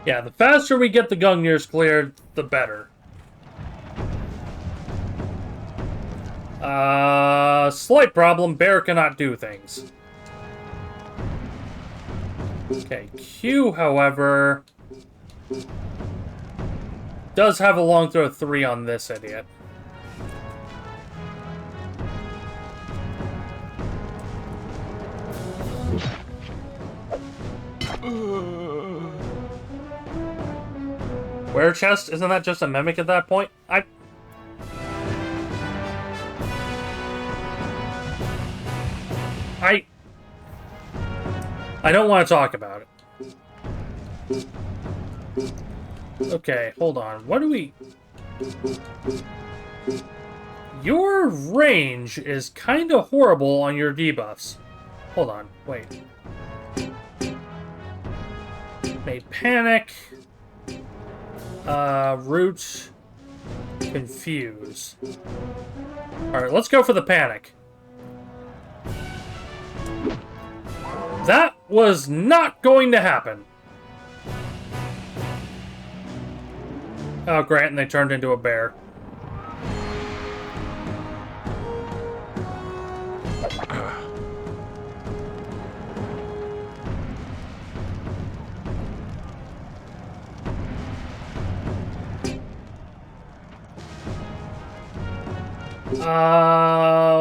Yeah, the faster we get the Gungnir's cleared, the better. Slight problem. Bear cannot do things. Okay, Q, however, does have a long throw 3 on this idiot. Wear chest? Isn't that just a mimic at that point? I don't want to talk about it. Okay, hold on. What do we... Your range is kind of horrible on your debuffs. Hold on, wait. Made panic. Root. Confuse. Alright, let's go for the panic. That was not going to happen. Oh, great, and they turned into a bear.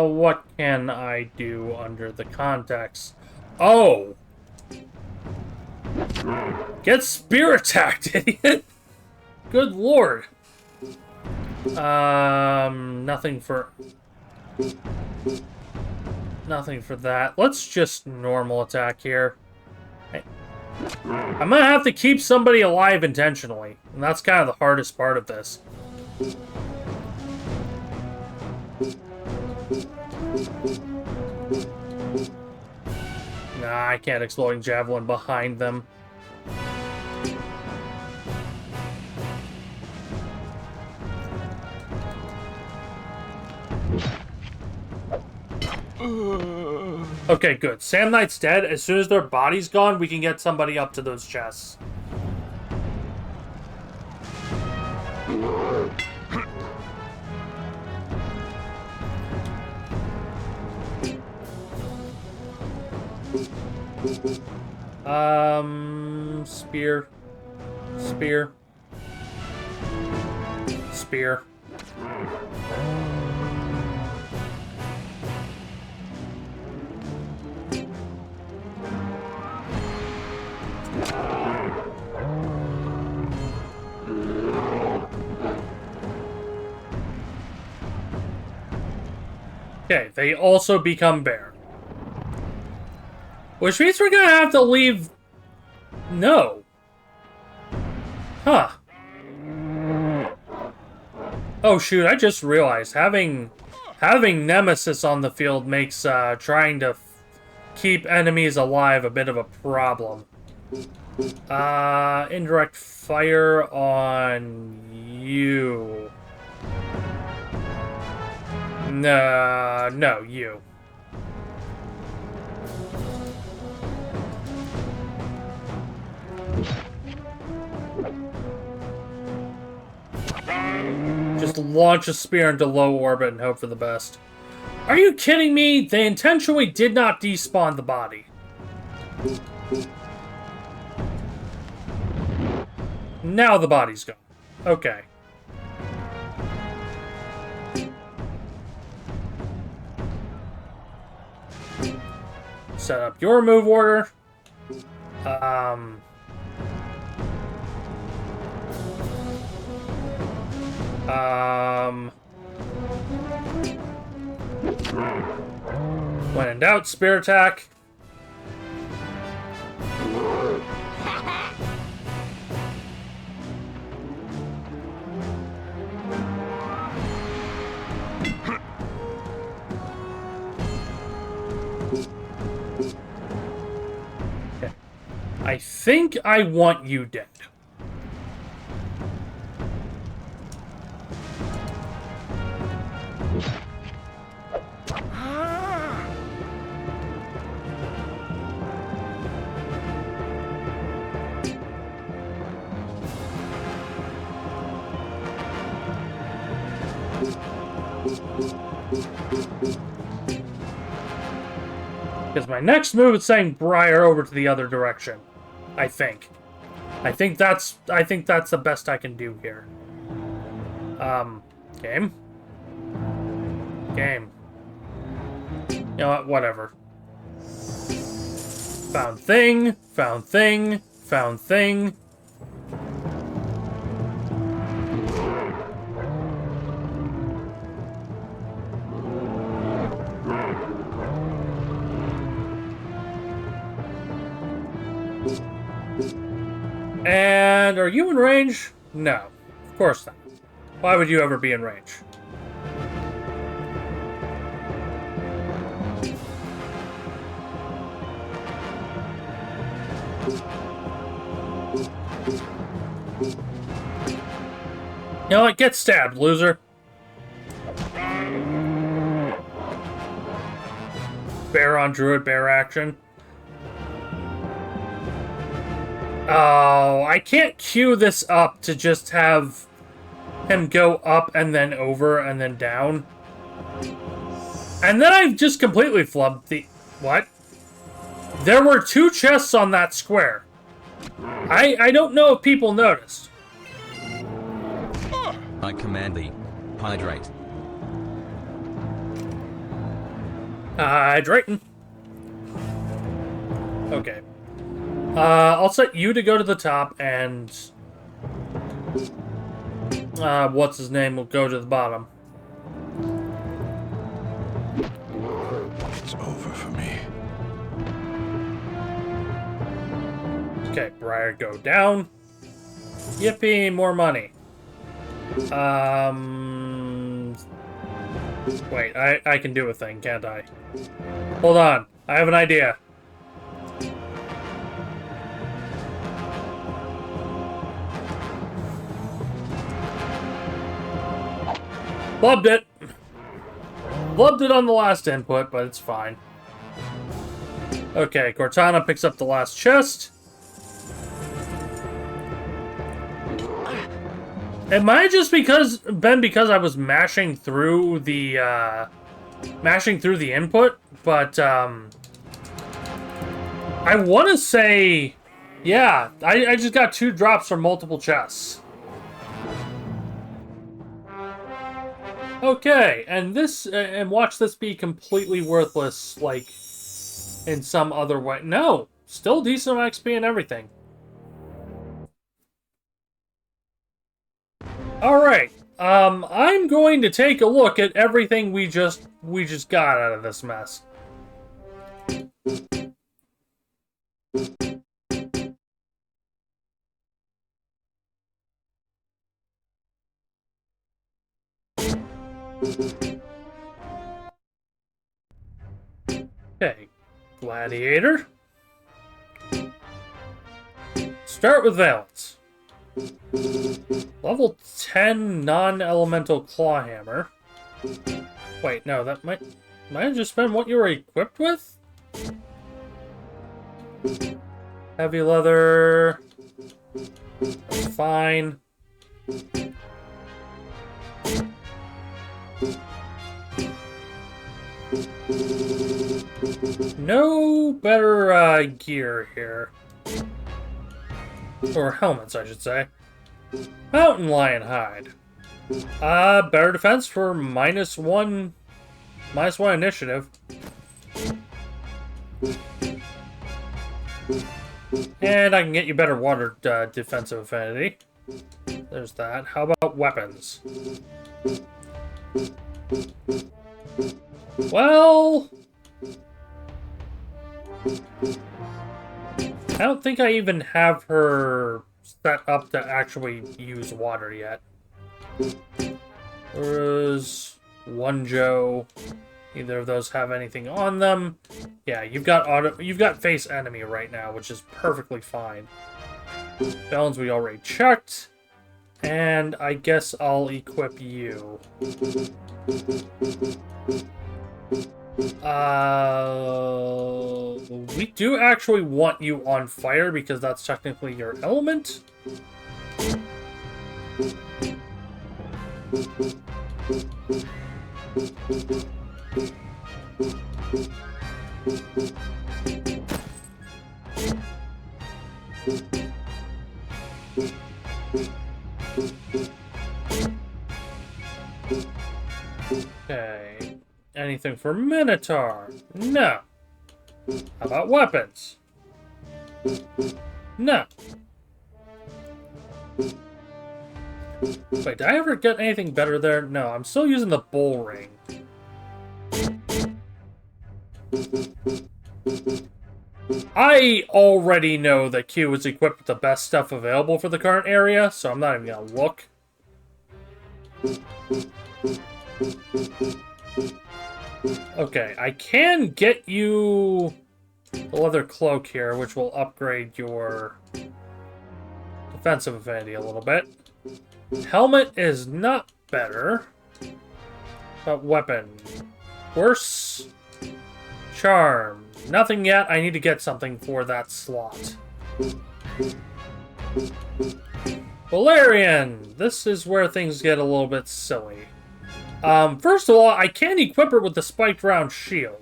What can I do under the context? Oh! Get spear attacked, idiot! Good lord. Nothing for that. Let's just normal attack here. Hey. I'm gonna have to keep somebody alive intentionally, and that's kind of the hardest part of this. Nah, I can't exploding javelin behind them. Okay, good. Sam Knight's dead. As soon as their body's gone, we can get somebody up to those chests. Spear. Spear. Spear. Okay, they also become bear. Which means we're gonna have to leave... No. Huh. Oh shoot, I just realized having Nemesis on the field makes trying to keep enemies alive a bit of a problem. Indirect fire on you. No, you. Just launch a spear into low orbit and hope for the best. Are you kidding me? They intentionally did not despawn the body. Now the body's gone. Okay. Set up your move order. When in doubt, spear attack. Okay. I think I want you dead. Because my next move is saying Briar over to the other direction. I think. I think that's the best I can do here. Game? Game. You know what? Whatever. Found thing. Found thing. Found thing. And are you in range? No, of course not. Why would you ever be in range? You know what? Get stabbed, loser. Bear on druid, bear action. Oh, I can't queue this up to just have him go up and then over and then down. And then I've just completely flubbed the... What? There were 2 chests on that square. I don't know if people noticed. I command thee. Hydrate. Hydrating. Okay. I'll set you to go to the top, and... what's his name will go to the bottom. It's over for me. Okay, Briar, go down. Yippee, more money. Wait, I can do a thing, can't I? Hold on, I have an idea. Loved it. Loved it on the last input, but it's fine. Okay, Cortana picks up the last chest. It might have just been because I was mashing through the input, but I want to say, yeah, I just got 2 drops from multiple chests. Okay, and this, and watch this be completely worthless, like, in some other way. No, still decent XP and everything. Alright, I'm going to take a look at everything we just got out of this mess. Okay, Gladiator. Start with Valence. Level 10 non-elemental claw hammer. Wait, no, that might have just been what you were equipped with? Heavy leather. Fine. No better gear here. Or helmets, I should say. Mountain lion hide. Better defense for -1 initiative. And I can get you better water defensive affinity. There's that. How about weapons? Well... I don't think I even have her set up to actually use water yet. Whereas one Joe, either of those have anything on them? Yeah, you've got face enemy right now, which is perfectly fine. Balance we already checked, and I guess I'll equip you. We do actually want you on fire because that's technically your element. Okay. Anything for Minotaur? No. How about weapons? No. Wait, did I ever get anything better there? No, I'm still using the bull ring. I already know that Q is equipped with the best stuff available for the current area, so I'm not even gonna look. Okay, I can get you the leather cloak here, which will upgrade your defensive affinity a little bit. Helmet is not better. But weapon. Worse. Charm. Nothing yet. I need to get something for that slot. Valerian! This is where things get a little bit silly. First of all, I can equip her with the spiked round shield.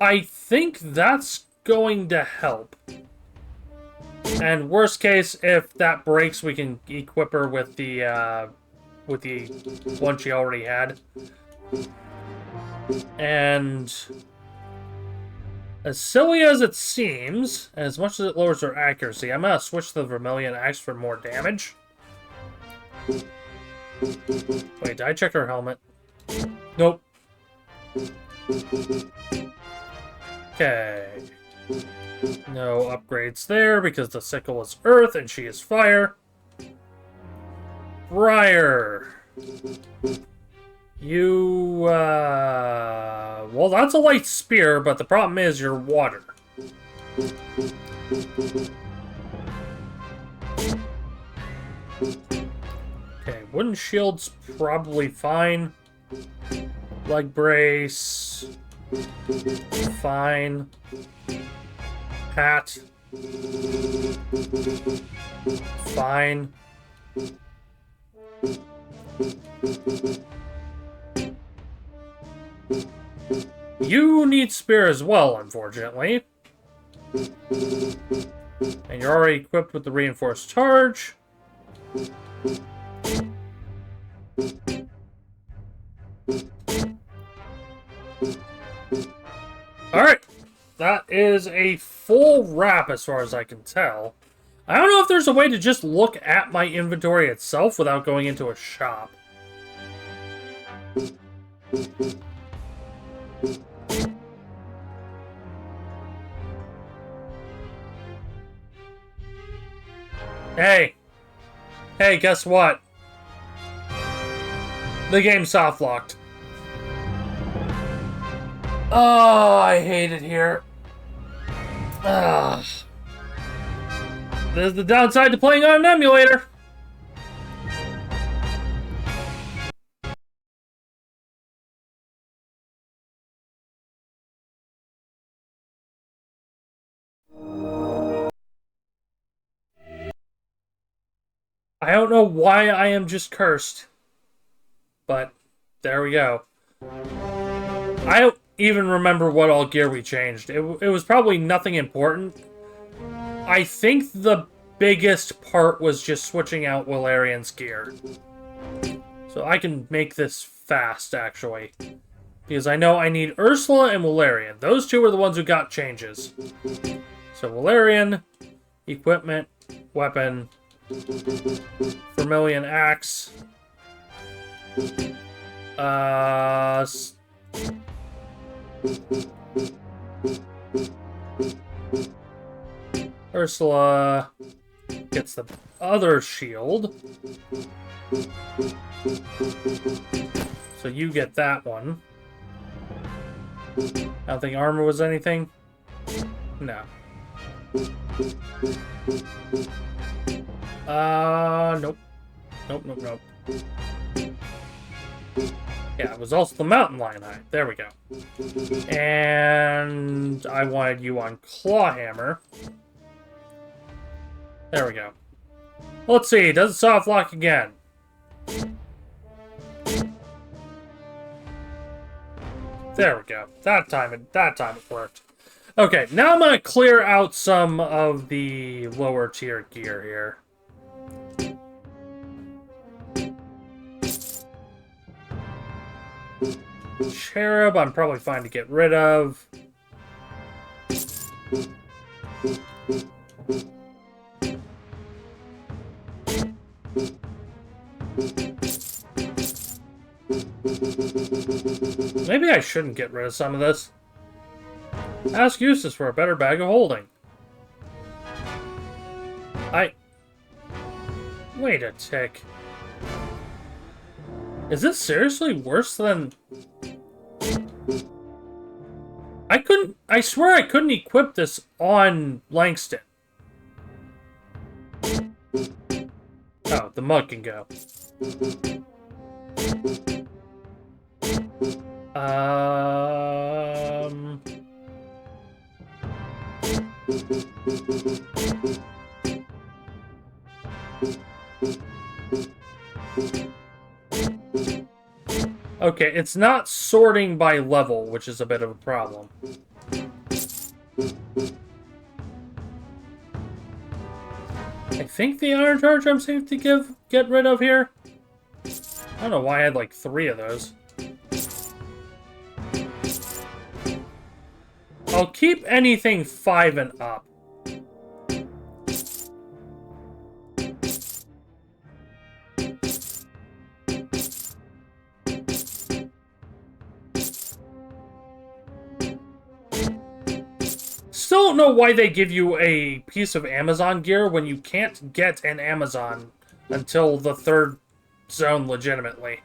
I think that's going to help. And worst case, if that breaks, we can equip her with the one she already had. And as silly as it seems, as much as it lowers her accuracy, I'm gonna switch to the Vermilion Axe for more damage. Wait, did I check her helmet? Nope. Okay. No upgrades there because the sickle is earth and she is fire. Briar. You, well, that's a light spear, but the problem is you're water. Okay, wooden shield's probably fine. Leg brace. Fine. Hat. Fine. You need spear as well, unfortunately. And you're already equipped with the reinforced charge. Alright. That is a full wrap as far as I can tell. I don't know if there's a way to just look at my inventory itself without going into a shop. Hey! Hey, guess what? The game's soft-locked. Oh, I hate it here. Ugh. There's the downside to playing on an emulator. I don't know why I am just cursed. But, there we go. I don't even remember what all gear we changed. It was probably nothing important. I think the biggest part was just switching out Valerian's gear. So I can make this fast, actually. Because I know I need Ursula and Valerian. Those two are the ones who got changes. So Valerian, equipment, weapon, Vermilion Axe, Ursula gets the other shield. So you get that one. I don't think armor was anything. No. Nope. Nope. Yeah, it was also the mountain lion eye. There we go. And I wanted you on Clawhammer. There we go. Let's see, does it soft lock again? There we go. That time it worked. Okay, now I'm gonna clear out some of the lower tier gear here. Cherub, I'm probably fine to get rid of. Maybe I shouldn't get rid of some of this. Ask Eustace for a better bag of holding. Wait a tick. Is this seriously worse than... I swear I couldn't equip this on Langston. Oh, the mug can go. Okay, it's not sorting by level, which is a bit of a problem. I think the iron charge I'm safe to get rid of here. I don't know why I had like 3 of those. I'll keep anything 5 and up. Still don't know why they give you a piece of Amazon gear when you can't get an Amazon until the 3rd zone legitimately.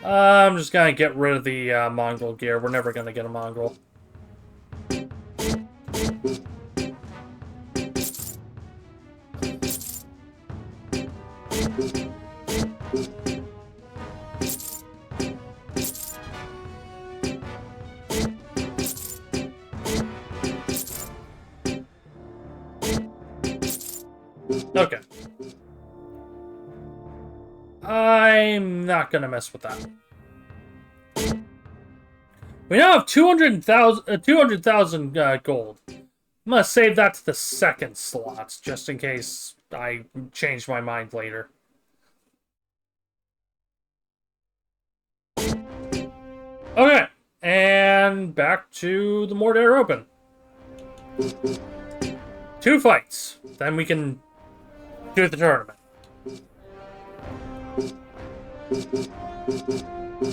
I'm just gonna get rid of the Mongol gear. We're never gonna get a Mongol. Okay. I'm not gonna mess with that. We now have 200,000 gold. I'm gonna save that to the 2nd slot, just in case I change my mind later. Okay, and back to the Mordair Open. 2 fights, then we can do the tournament.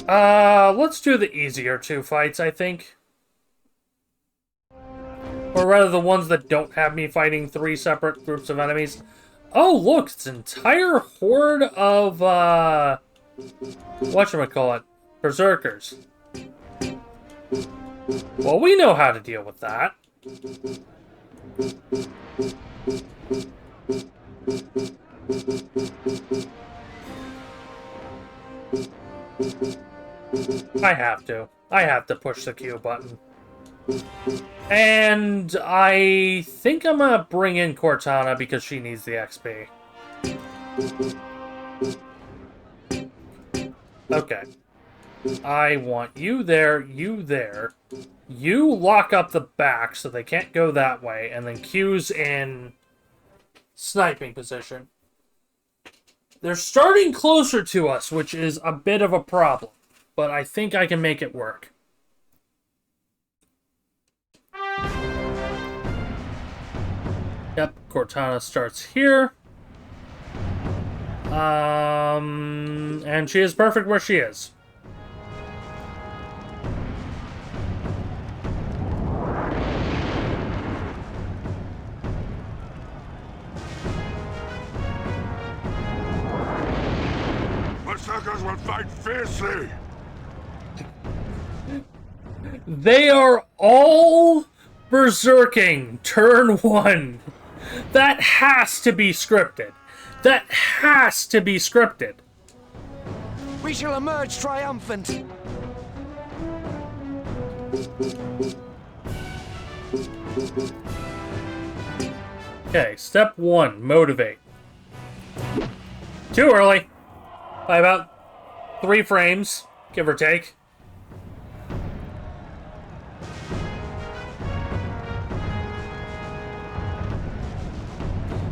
Let's do the easier 2 fights, I think. Or rather, the ones that don't have me fighting 3 separate groups of enemies. Oh, look, it's an entire horde of, whatchamacallit, berserkers. Well, we know how to deal with that. I have to push the Q button. And I think I'm gonna bring in Cortana because she needs the XP. Okay. I want you there, you there. You lock up the back so they can't go that way, and then Q's in sniping position. They're starting closer to us, which is a bit of a problem, but I think I can make it work. Yep, Cortana starts here. And she is perfect where she is. Berserkers will fight fiercely. They are all berserking turn 1. That has to be scripted. That has to be scripted. We shall emerge triumphant. Okay, step 1, motivate. Too early. By about 3 frames, give or take.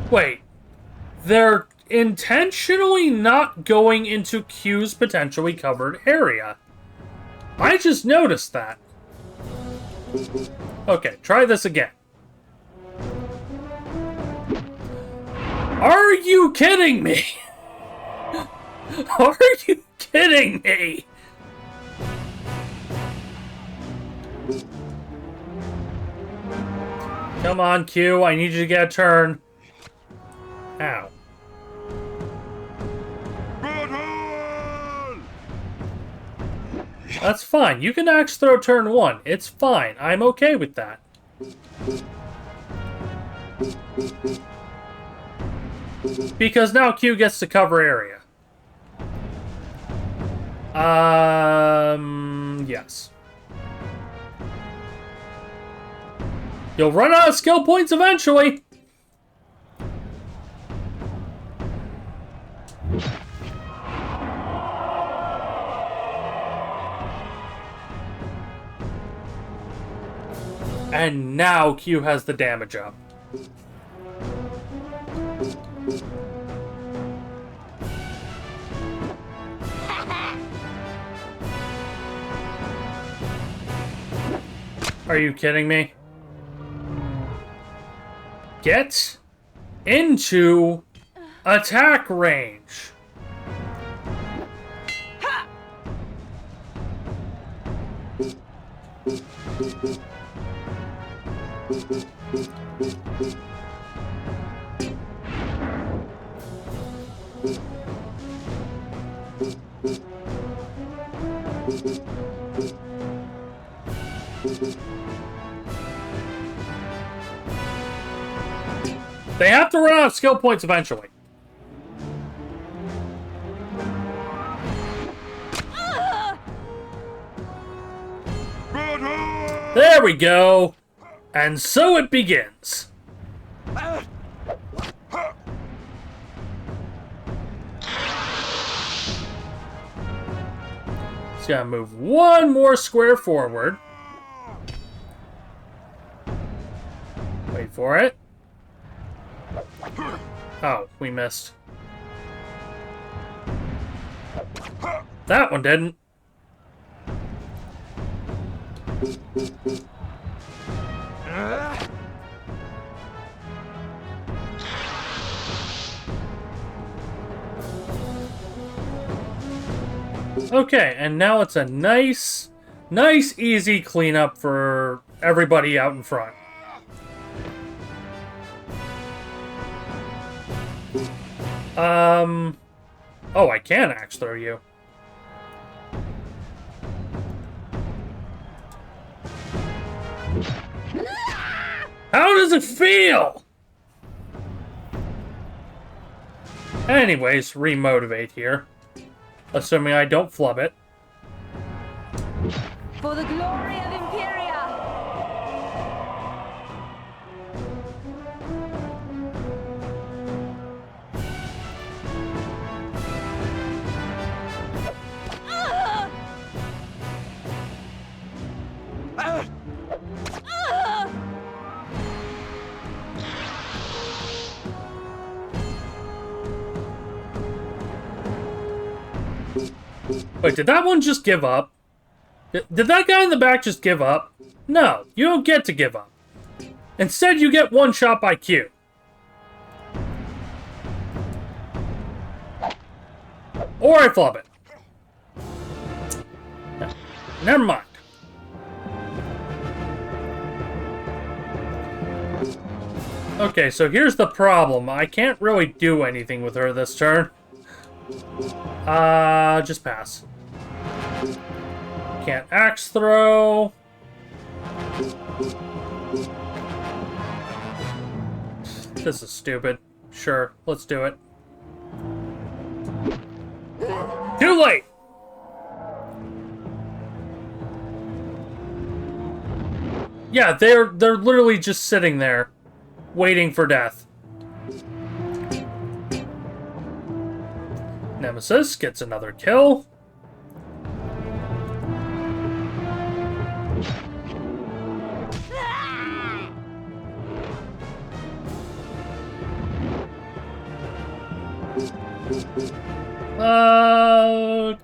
Wait. They're intentionally not going into Q's potentially covered area. I just noticed that. Okay, try this again. Are you kidding me? Are you kidding me? Come on, Q. I need you to get a turn. Ow. That's fine. You can axe throw turn 1. It's fine. I'm okay with that. Because now Q gets to cover area. Yes. You'll run out of skill points eventually. And now Q has the damage up. Are you kidding me? Get into attack range. They have to run out of skill points eventually. There we go. And so it begins. Just gotta move one more square forward. Wait for it. Oh, we missed. That one didn't. Okay, and now it's a nice, easy cleanup for everybody out in front. Oh, I can axe throw you. How does it feel? Anyways, remotivate here. Assuming I don't flub it. For the glory of Imperia! Wait, did that one just give up? Did that guy in the back just give up? No, you don't get to give up. Instead, you get one shot by Q. Or I flub it. No, never mind. Okay, so here's the problem. I can't really do anything with her this turn. Just pass. Can't axe throw. This is stupid. Sure, let's do it. Too late! Yeah, they're literally just sitting there, waiting for death. Nemesis gets another kill.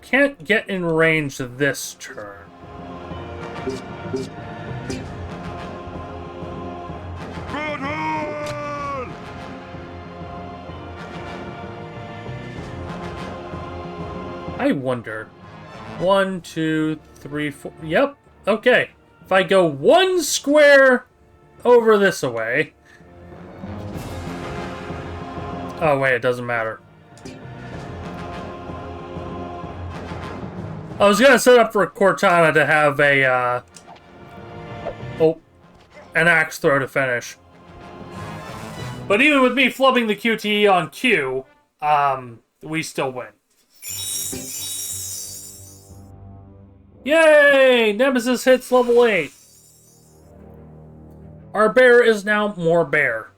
Can't get in range this turn. Good hold! I wonder. 1, 2, 3, 4. Yep. Okay. If I go one square over this away. Oh, wait, it doesn't matter. I was gonna set up for Cortana to have a, an axe throw to finish. But even with me flubbing the QTE on Q, we still win. Yay! Nemesis hits level 8. Our bear is now more bear.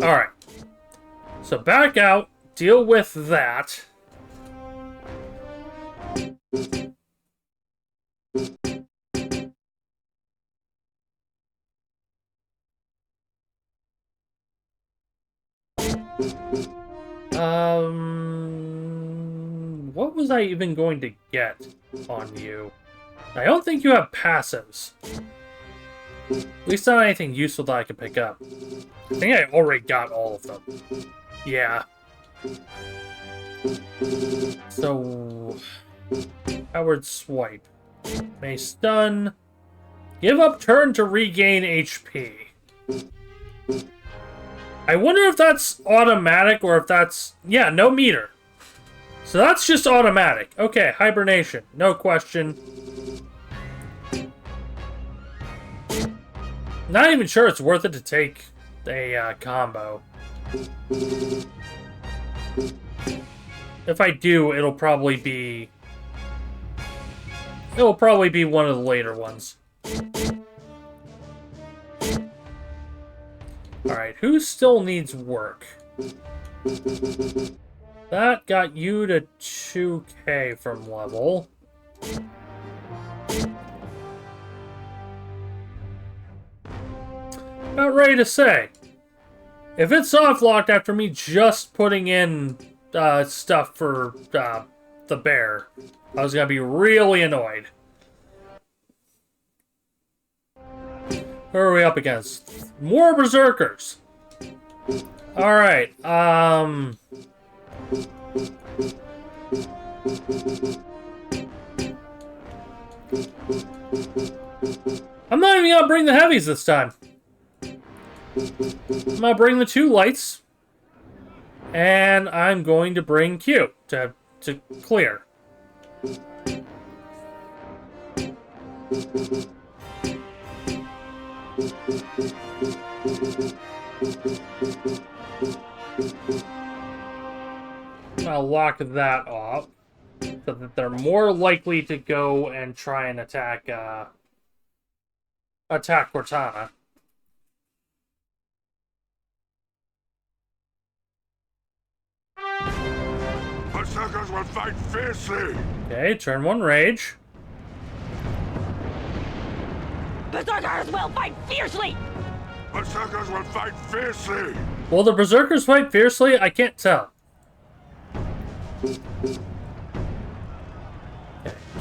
Alright. So back out, deal with that. What was I even going to get on you? I don't think you have passives. At least not anything useful that I can pick up. I think I already got all of them. Yeah. So... Howard Swipe. May stun. Give up turn to regain HP. I wonder if that's automatic or if that's... Yeah, no meter. So that's just automatic. Okay, hibernation. No question. Not even sure it's worth it to take a combo. If I do, it'll probably be one of the later ones. Alright, who still needs work? That got you to 2k from level. About ready to say. If it's soft locked after me just putting in stuff for the bear, I was gonna be really annoyed. Who are we up against? More berserkers. Alright, I'm not even gonna bring the heavies this time. I'm gonna bring the 2 lights. And I'm going to bring Q to clear. I'll lock that off so that they're more likely to go and try and attack Cortana. Berserkers will fight fiercely! Okay, turn 1 rage. Berserkers will fight fiercely! Berserkers will fight fiercely! Will the berserkers fight fiercely? I can't tell. Okay,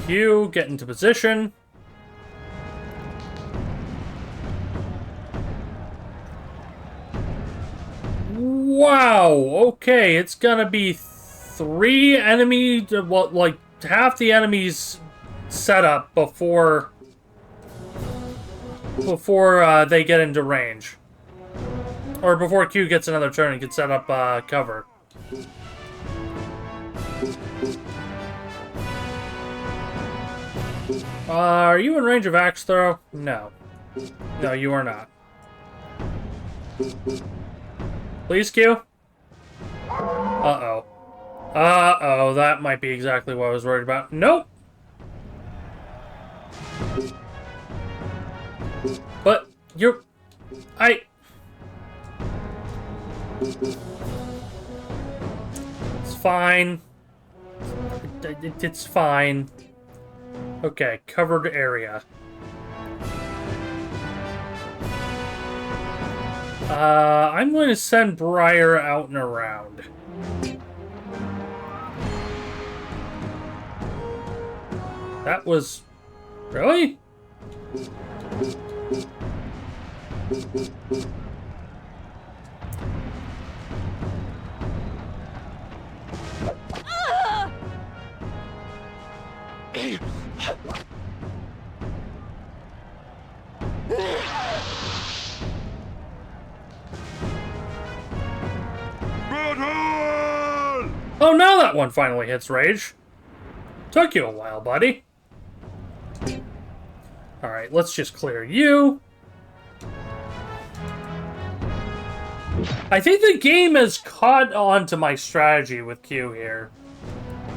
Q, get into position. Wow, okay, it's gonna be 3 enemy, well, like, half the enemies set up before they get into range. Or before Q gets another turn and can set up cover. Are you in range of axe throw? No. No, you are not. Please, Q? Uh-oh. Uh-oh, that might be exactly what I was worried about. Nope! But, you're... It's fine. It's fine. Okay, covered area. I'm going to send Briar out and around. That was... Really? Oh, now that one finally hits rage. Took you a while, buddy. Alright, let's just clear you. I think the game has caught on to my strategy with Q here.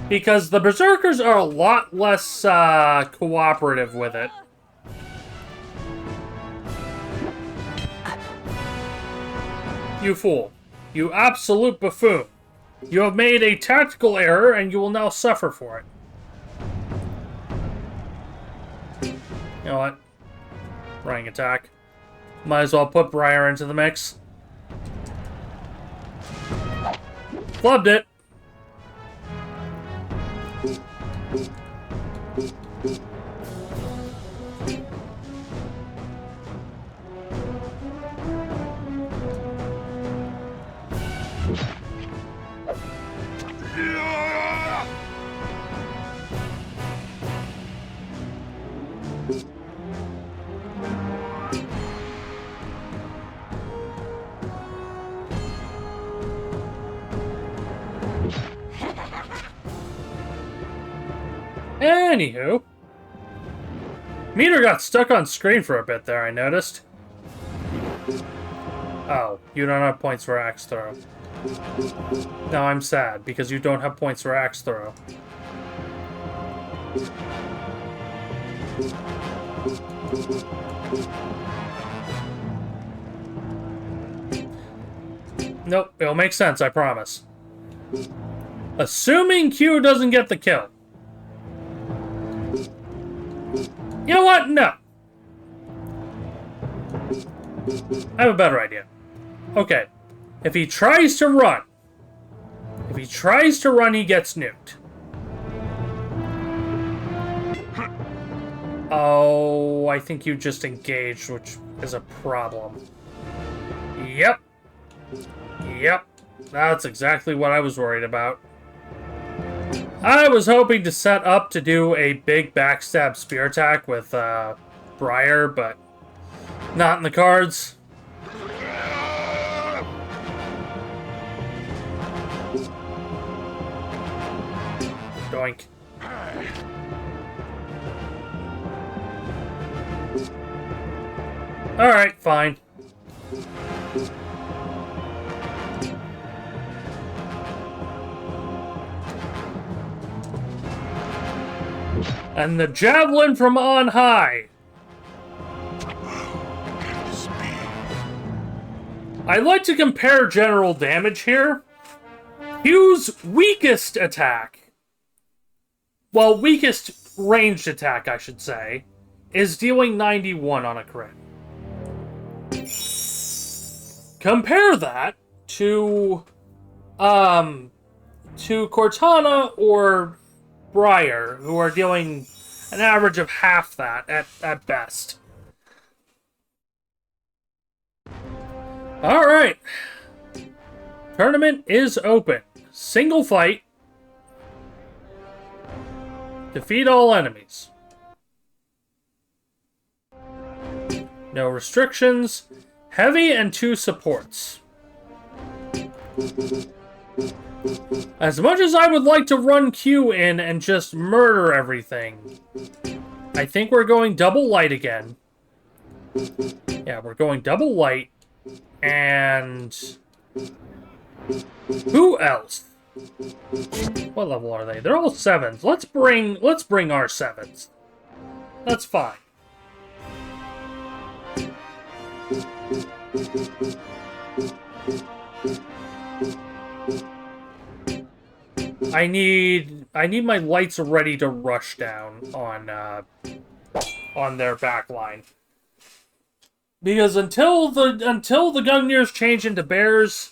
Because the Berserkers are a lot less cooperative with it. You fool. You absolute buffoon. You have made a tactical error, and you will now suffer for it. You know what? Running attack. Might as well put Briar into the mix. Flubbed it. Anywho. Meter got stuck on screen for a bit there, I noticed. Oh, you don't have points for axe throw. Now I'm sad, because you don't have points for axe throw. Nope, it'll make sense, I promise. Assuming Q doesn't get the kill. You know what? No. I have a better idea. Okay. If he tries to run, he gets nuked. Oh, I think you just engaged, which is a problem. Yep. Yep. That's exactly what I was worried about. I was hoping to set up to do a big backstab spear attack with Briar, but not in the cards. Doink. Alright, fine. And the javelin from on high. I'd like to compare general damage here. Q's weakest attack, well, weakest ranged attack, I should say, is dealing 91 on a crit. Compare that to Cortana or Briar, who are dealing an average of half that at best. Alright. Tournament is open. Single fight. Defeat all enemies. No restrictions. Heavy and 2 supports. As much as I would like to run Q in and just murder everything, I think we're going double light again. Yeah, we're going double light. And who else? What level are they? They're all 7s. Let's bring our 7s. That's fine. I need my lights ready to rush down on their back line. Because until the Gungners change into bears,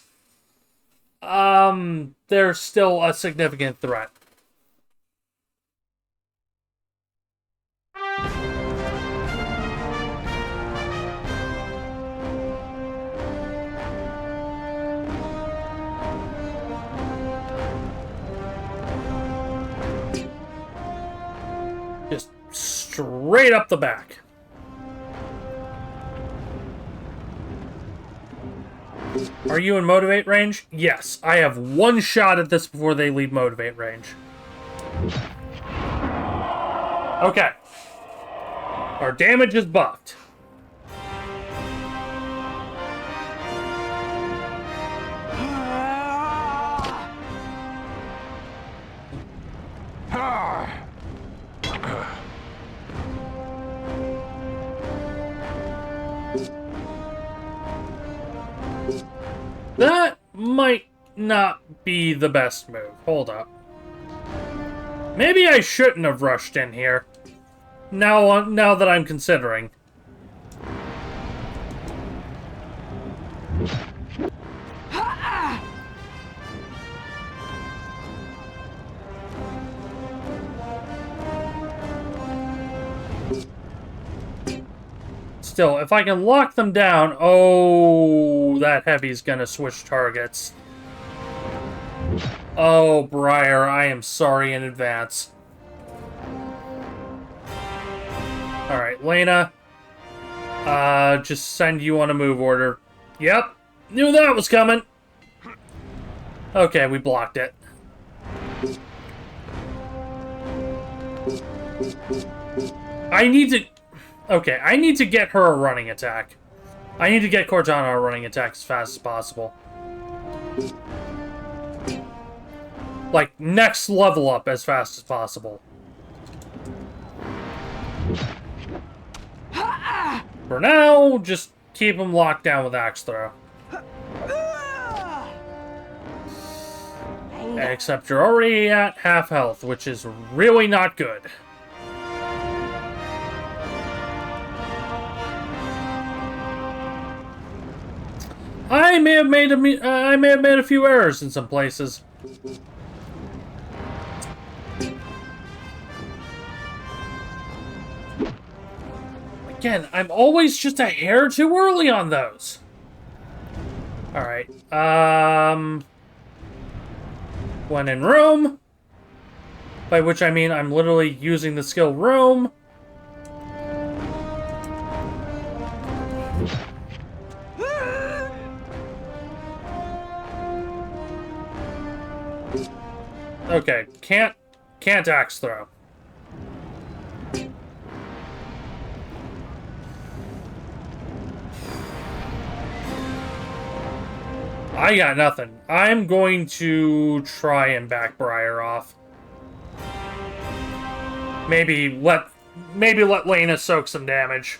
they're still a significant threat. Just straight up the back. Are you in motivate range? Yes. I have one shot at this before they leave motivate range. Okay. Our damage is buffed. That might not be the best move. Hold up. Maybe I shouldn't have rushed in here. Now that I'm considering. Still, if I can lock them down... Oh, that heavy's gonna switch targets. Oh, Briar, I am sorry in advance. Alright, Lena. Just send you on a move order. Yep, knew that was coming. Okay, we blocked it. I need to... Okay, I need to get her a running attack. I need to get Cortana a running attack as fast as possible. Like, next level up as fast as possible. For now, just keep them locked down with Axe Throw. Except you're already at half health, which is really not good. I may have made a few errors in some places. Again, I'm always just a hair too early on those. Alright, when in room, by which I mean I'm literally using the skill room. Okay, can't Axe Throw. I got nothing. I'm going to try and back Briar off. Maybe let Lena soak some damage.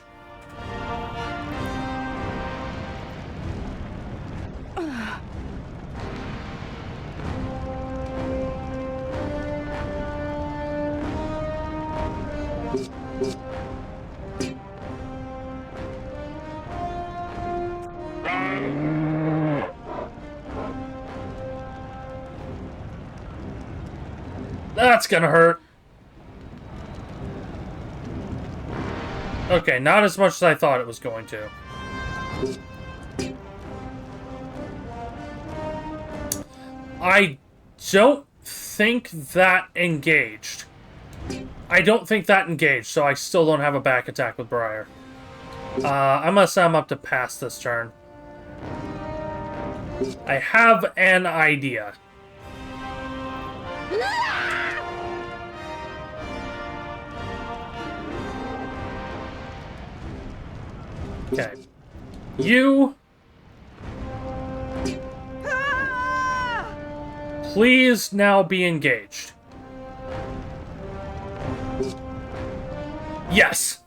That's gonna hurt. Okay, not as much as I thought it was going to. I don't think that engaged. So I still don't have a back attack with Briar. I'm gonna set him up to pass this turn. I have an idea. Okay. You... Please now be engaged. Yes!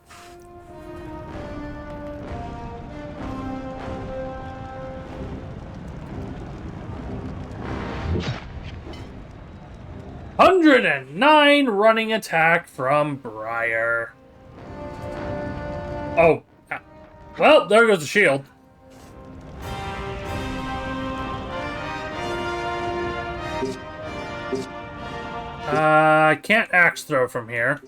109 running attack from Briar. Oh. Well, there goes the shield. I can't axe throw from here.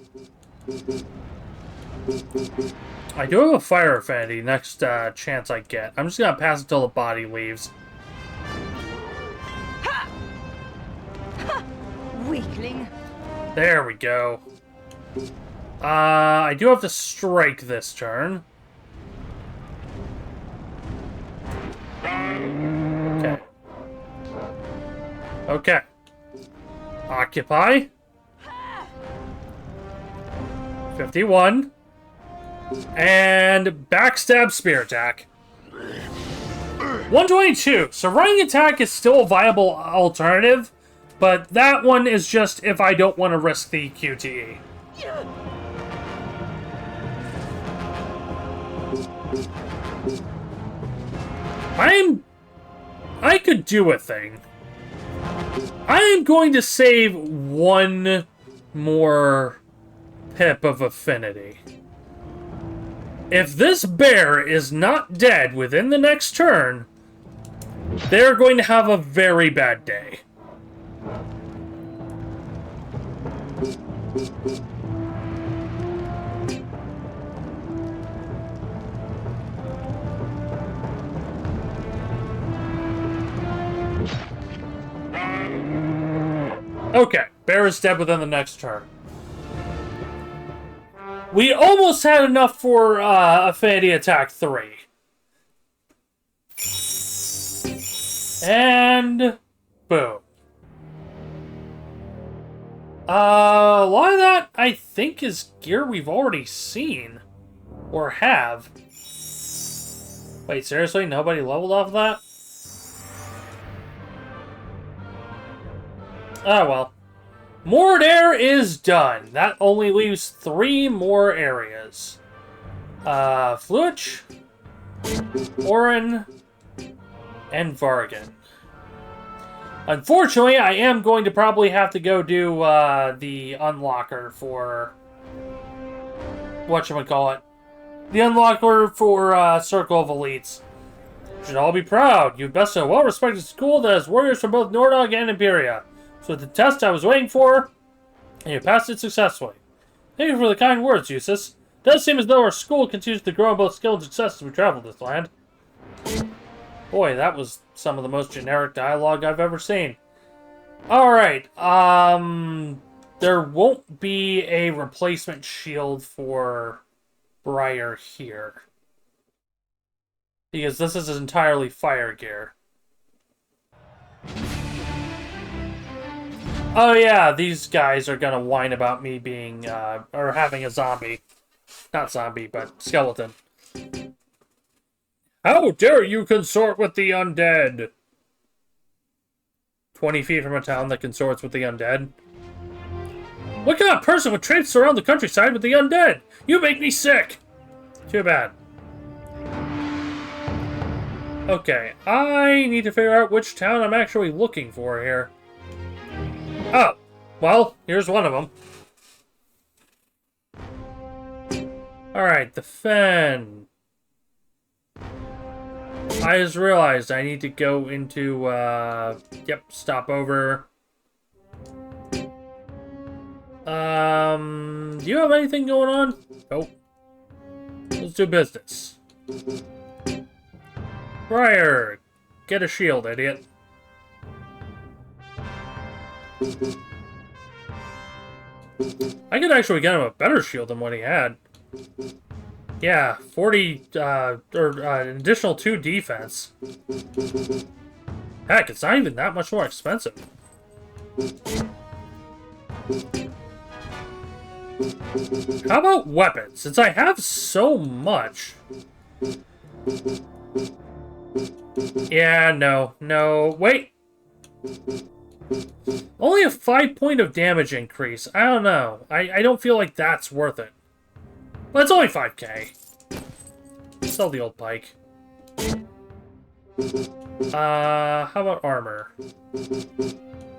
I do have a fire affinity next chance I get. I'm just gonna pass until the body leaves. Ha! Ha! Weakling. There we go. I do have to strike this turn. Okay. Okay. Occupy. 51. And backstab spear attack. 122. So running attack is still a viable alternative, but that one is just if I don't want to risk the QTE. I could do a thing. I am going to save one more pip of affinity. If this bear is not dead within the next turn, they're going to have a very bad day. Okay, bear is dead within the next turn. We almost had enough for Affinity Attack 3. And boom. A lot of that, I think, is gear we've already seen. Or have. Wait, seriously? Nobody leveled off that? Oh, well. Mordare is done. That only leaves 3 more areas. Fluich, Orin, and Vargan. Unfortunately, I am going to probably have to go do the unlocker for... whatchamacallit. The unlocker for Circle of Elites. You should all be proud. You've bested a well-respected school that has warriors from both Nordog and Imperia. So the test I was waiting for, and you passed it successfully. Thank you for the kind words, Eustace. It does seem as though our school continues to grow in both skill and success as we travel this land. Boy, that was some of the most generic dialogue I've ever seen. Alright, there won't be a replacement shield for Briar here. Because this is entirely fire gear. Oh yeah, these guys are gonna whine about me being, or having a zombie. Not zombie, but skeleton. How dare you consort with the undead? 20 feet from a town that consorts with the undead. What kind of person would traipse around the countryside with the undead? You make me sick! Too bad. Okay, I need to figure out which town I'm actually looking for here. Oh, well, here's one of them. Alright, the Fen. I just realized I need to go into, yep, stop over. Do you have anything going on? Nope. Let's do business. Briar, get a shield, idiot. I could actually get him a better shield than what he had. Yeah, 40, an additional 2 defense. Heck, it's not even that much more expensive. How about weapons? Since I have so much... Yeah, no, wait! Only a 5-point of damage increase. I don't know. I don't feel like that's worth it. But it's only 5k. Sell the old pike. How about armor?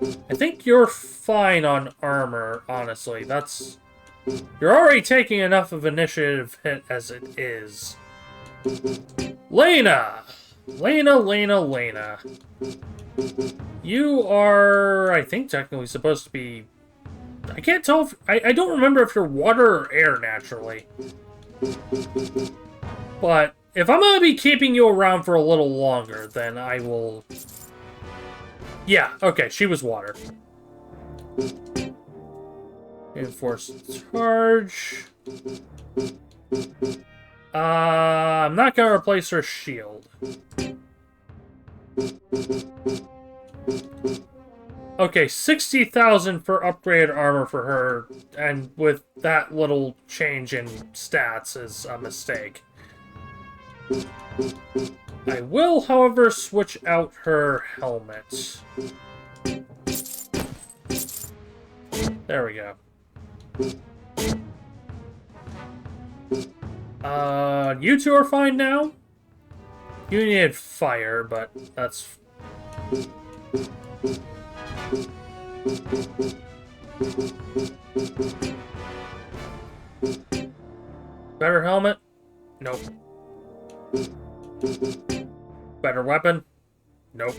I think you're fine on armor, honestly. You're already taking enough of initiative hit as it is. Lena! Lena. You are, I think, technically supposed to be... I can't tell if... I don't remember if you're water or air naturally. But if I'm going to be keeping you around for a little longer, then I will... Yeah, okay, she was water. Enforced charge. I'm not going to replace her shield. Okay, 60,000 for upgraded armor for her, and with that little change in stats is a mistake. I will, however, switch out her helmet. There we go. You two are fine now? You needed fire, but that's... Better helmet? Nope. Better weapon? Nope.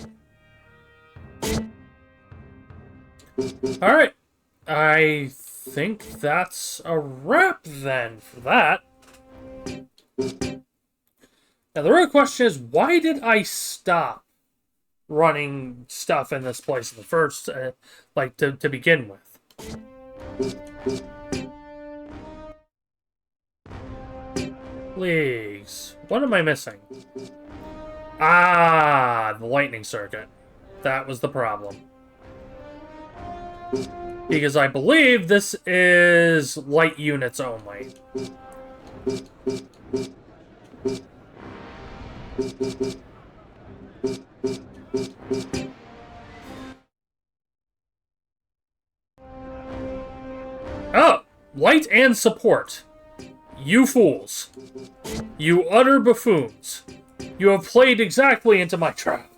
Alright. I think that's a wrap then for that. Now the real question is, why did I stop running stuff in this place in the first, to begin with? Leagues. What am I missing? Ah, the lightning circuit. That was the problem. Because I believe this is light units only. Oh! Light and support. You fools. You utter buffoons. You have played exactly into my trap.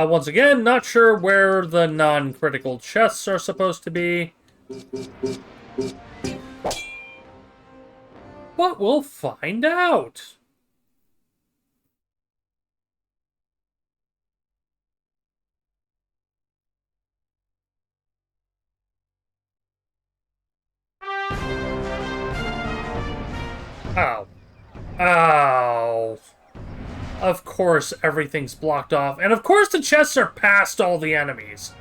Once again, not sure where the non-critical chests are supposed to be. But we'll find out. Ow. Ow. Of course everything's blocked off. And of course the chests are past all the enemies.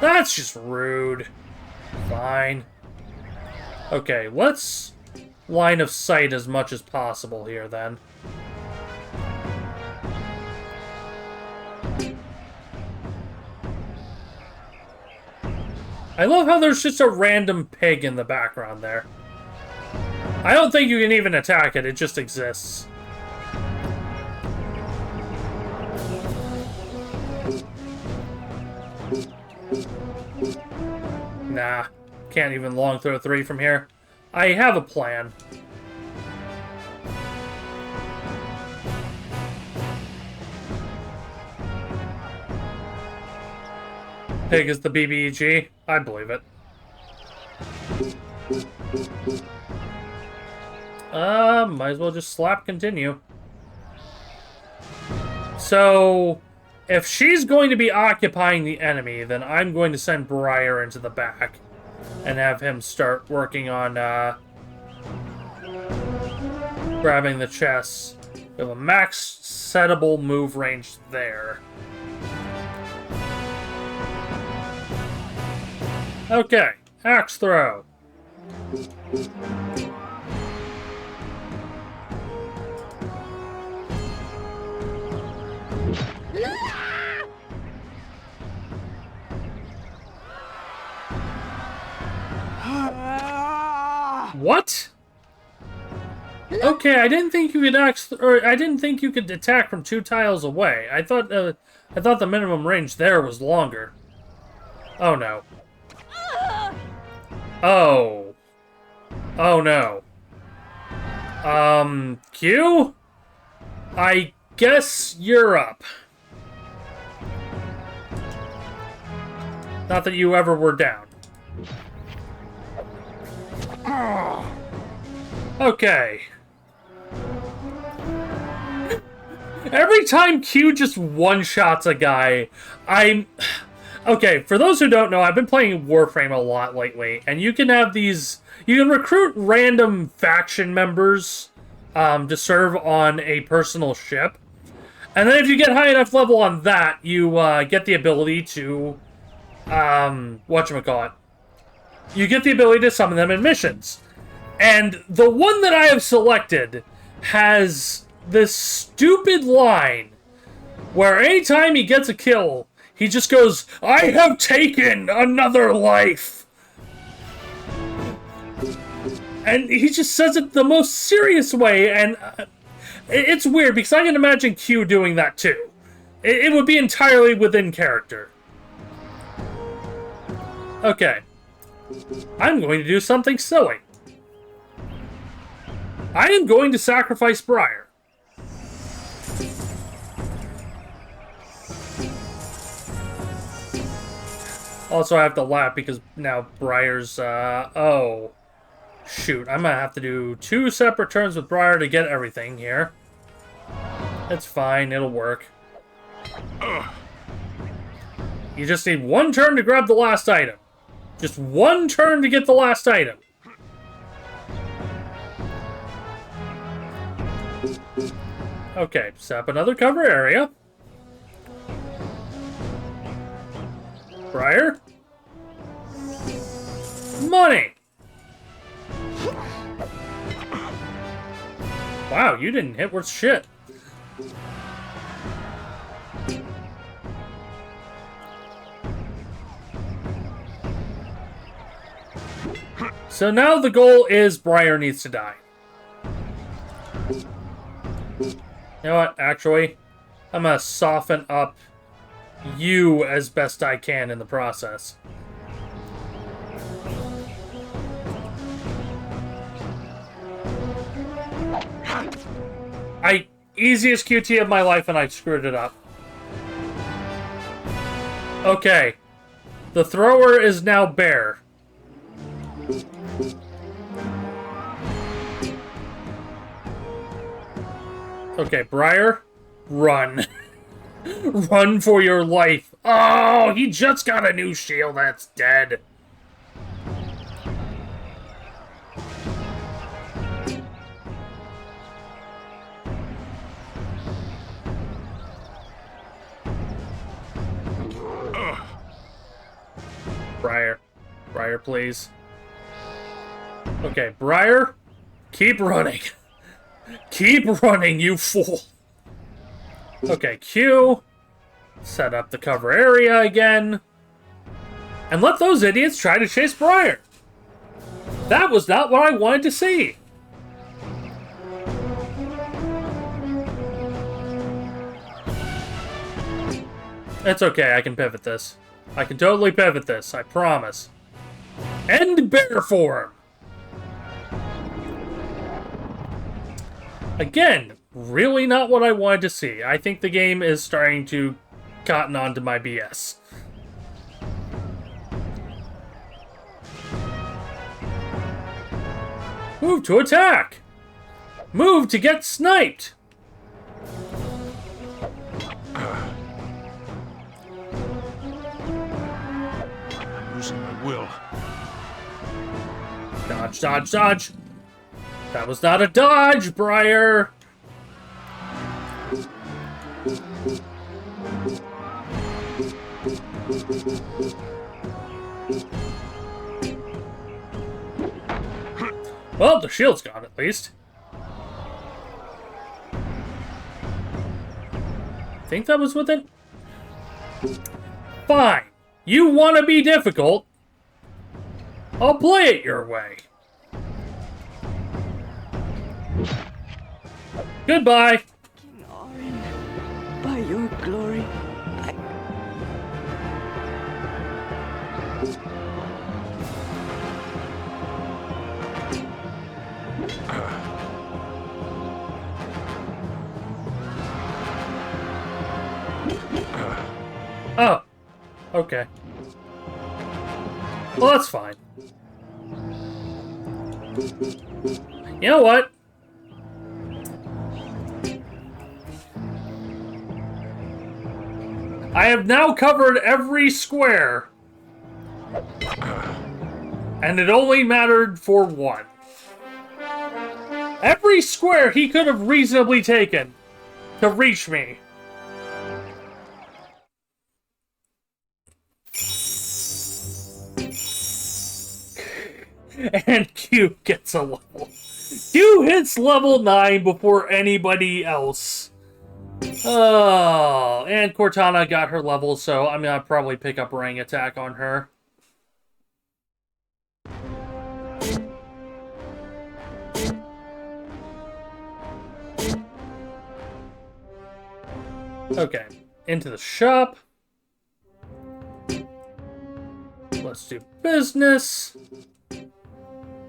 That's just rude. Fine. Okay, let's line of sight as much as possible here then. I love how there's just a random pig in the background there. I don't think you can even attack it, it just exists. Nah, can't even long throw 3 from here. I have a plan. Pig is the BBEG? I believe it. Might as well just slap continue. So, if she's going to be occupying the enemy, then I'm going to send Briar into the back and have him start working on, grabbing the chests. We have a max settable move range there. Okay, axe throw. What? Okay, I didn't think you could I didn't think you could attack from 2 tiles away. I thought the minimum range there was longer. Oh no. Oh. Oh no. Q? I guess you're up. Not that you ever were down. Okay. Every time Q just one-shots a guy, I'm... Okay, for those who don't know, I've been playing Warframe a lot lately, and you can have these... You can recruit random faction members to serve on a personal ship. And then if you get high enough level on that, you get the ability to... whatchamacallit? You get the ability to summon them in missions. And the one that I have selected has this stupid line where anytime he gets a kill, he just goes, "I have taken another life." And he just says it the most serious way, and it's weird because I can imagine Q doing that too. It would be entirely within character. Okay. I'm going to do something silly. I am going to sacrifice Briar. Also, I have to laugh because now Briar's, oh. Shoot, I'm gonna have to do 2 separate turns with Briar to get everything here. It's fine, it'll work. You just need 1 turn to grab the last item. Just 1 turn to get the last item. Okay, set up another cover area. Briar. Money! Wow, you didn't hit worth shit. So now the goal is Briar needs to die. You know what, actually, I'm gonna soften up you as best I can in the process. Easiest QT of my life and I screwed it up. Okay. The thrower is now bare. Okay, Briar, run. Run for your life. Oh, he just got a new shield that's dead. Briar, please. Okay, Briar, keep running. Keep running, you fool. Okay, Q. Set up the cover area again. And let those idiots try to chase Briar. That was not what I wanted to see. It's okay, I can pivot this. I can totally pivot this, I promise. End bear form! Again, really not what I wanted to see. I think the game is starting to cotton on to my BS. Move to attack! Move to get sniped! Losing my will. Dodge, dodge, dodge! That was not a dodge, Briar! Well, the shield's gone at least. Think that was with it? Fine. You want to be difficult? I'll play it your way. Goodbye. King Orin, by your glory, Okay. Well, that's fine. You know what? I have now covered every square. And it only mattered for one. Every square he could have reasonably taken to reach me. And Q gets a level. Q hits level 9 before anybody else. Oh, and Cortana got her level, so I'm gonna probably pick up Ring Attack on her. Okay, into the shop. Let's do business.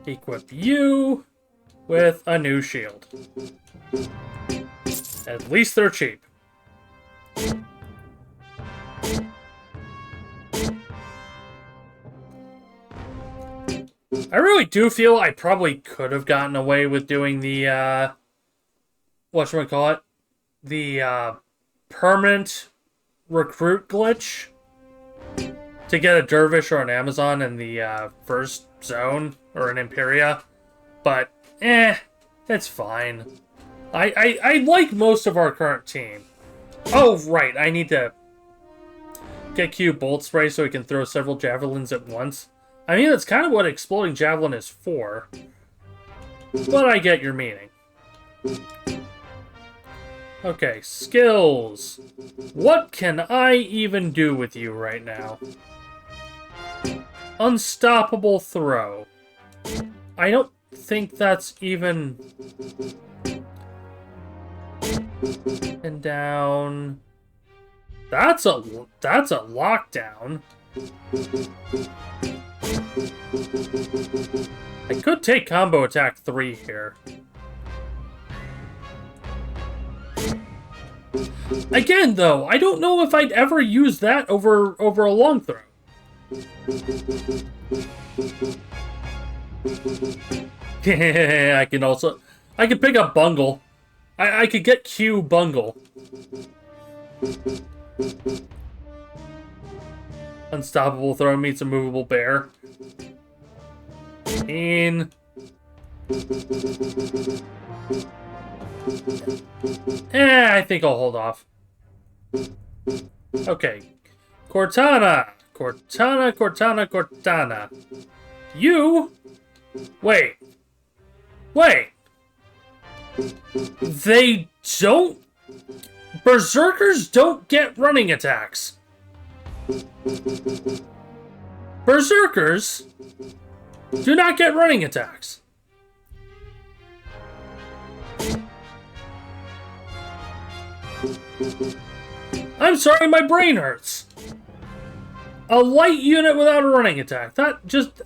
Equip you with a new shield. At least they're cheap. I really do feel I probably could have gotten away with doing the, whatchamacallit? The, permanent recruit glitch to get a dervish or an Amazon in the, first zone, or an Imperia. But, it's fine. I like most of our current team. Oh, right, I need to get Q Bolt Spray so he can throw several javelins at once. I mean, that's kind of what Exploding Javelin is for. But I get your meaning. Okay, skills. What can I even do with you right now? Unstoppable Throw. I don't think that's even... And down... That's a lockdown. I could take Combo Attack 3 here. Again, though, I don't know if I'd ever use that over a long throw. I could pick up Bungle. I could get Q Bungle. Unstoppable Throw meets a movable bear. I think I'll hold off. Okay. Cortana! Cortana. You? Wait. They don't... Berserkers don't get running attacks. Berserkers do not get running attacks. I'm sorry, my brain hurts. A light unit without a running attack. That just...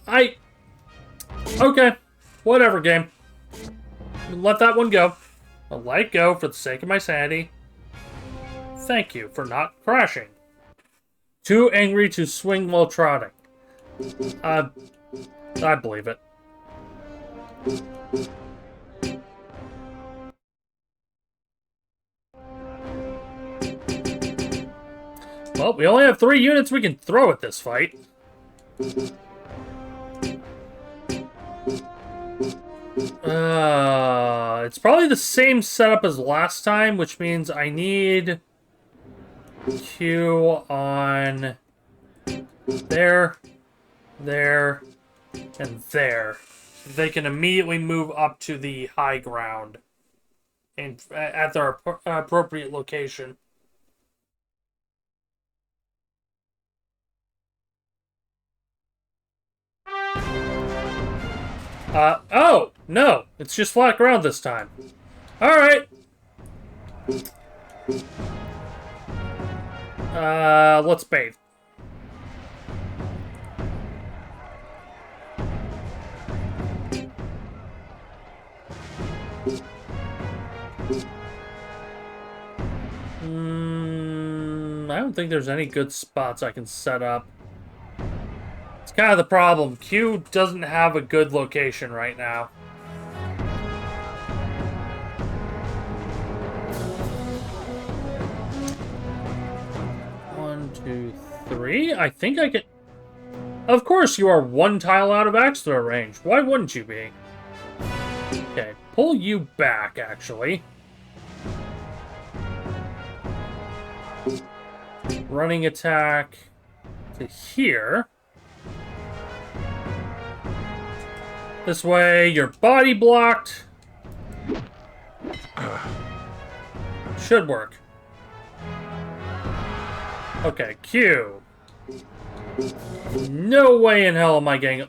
Okay. Whatever, game. Let that one go. I'll let it go for the sake of my sanity. Thank you for not crashing. Too angry to swing while trotting. I believe it. Well, we only have 3 units we can throw at this fight. It's probably the same setup as last time, which means I need Q on there, and there. They can immediately move up to the high ground and at their appropriate location. Oh, no. It's just flat ground this time. Alright. Let's bathe. I don't don't think there's any good spots I can set up. It's kind of the problem. Q doesn't have a good location right now. One, two, three. I think I can... Of course you are one tile out of axe throw range. Why wouldn't you be? Okay, pull you back, actually. Running attack to here. This way, your body blocked. Should work. Okay, Q. No way in hell am I getting...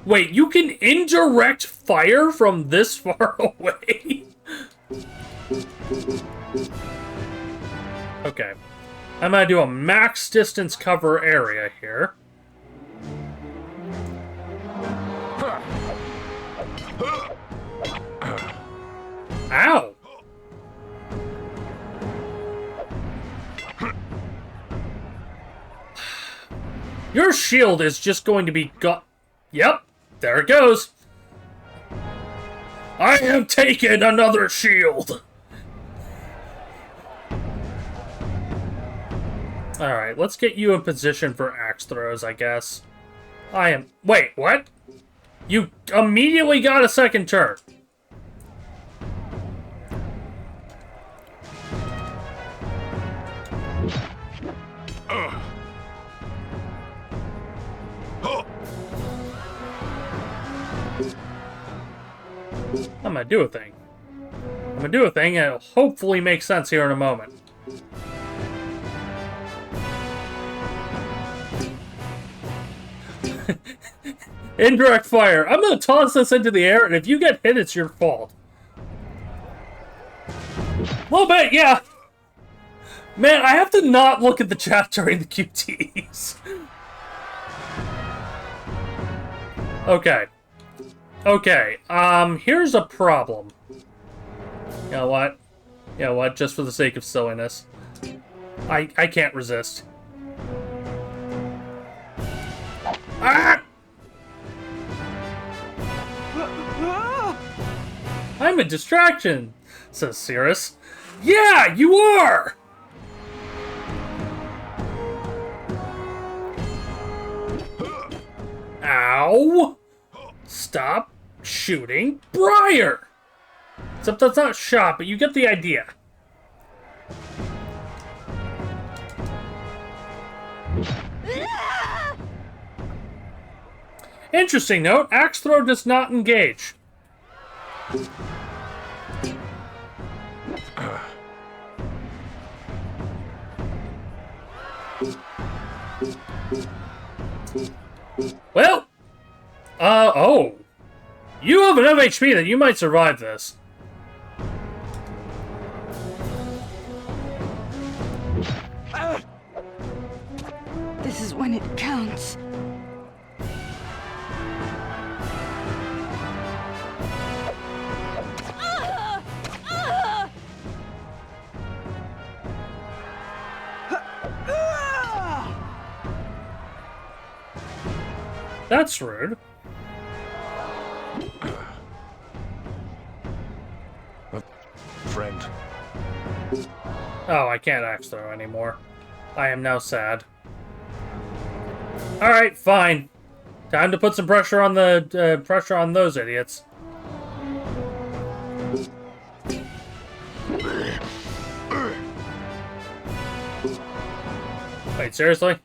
Wait, you can indirect fire from this far away? Okay. I'm gonna do a max distance cover area here. Ow! Your shield is just going to be Yep, there it goes. I have taken another shield. Alright, let's get you in position for axe throws, I guess. Wait, what? You immediately got a second turn. I'm gonna do a thing. I'm gonna do a thing and it'll hopefully make sense here in a moment. Indirect fire. I'm gonna toss this into the air, and if you get hit, it's your fault. A little bit, yeah. Man, I have to not look at the chat during the QTs. Okay. Okay, here's a problem. You know what? You know what? Just for the sake of silliness. I can't resist. Ah! I'm a distraction, says Cirrus. Yeah, you are! Ow! Stop shooting Briar! Except that's not shot, but you get the idea. Interesting note, axe throw does not engage. Well, oh. You have enough HP that you might survive this. This is when it counts. That's rude. Friend. Oh, I can't axe throw anymore. I am now sad. Alright, fine. Time to put some pressure on those idiots. Wait, seriously?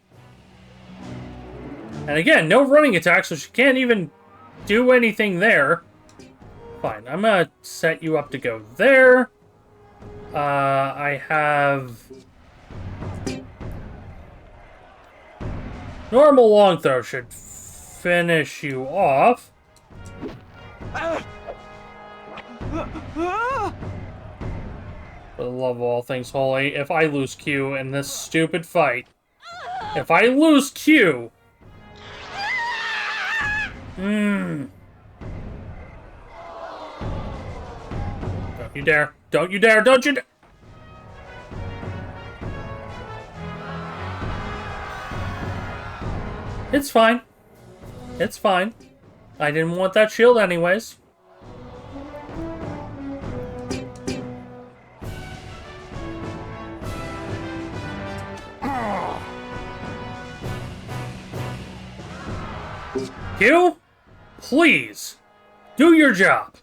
And again, no running attack, so she can't even do anything there. Fine, I'm gonna set you up to go there. I have... Normal long throw should finish you off. For the love of all things holy, if I lose Q in this stupid fight... If I lose Q... Don't you dare. Don't you dare. Don't you dare. It's fine. It's fine. I didn't want that shield anyways. Q, please, do your job.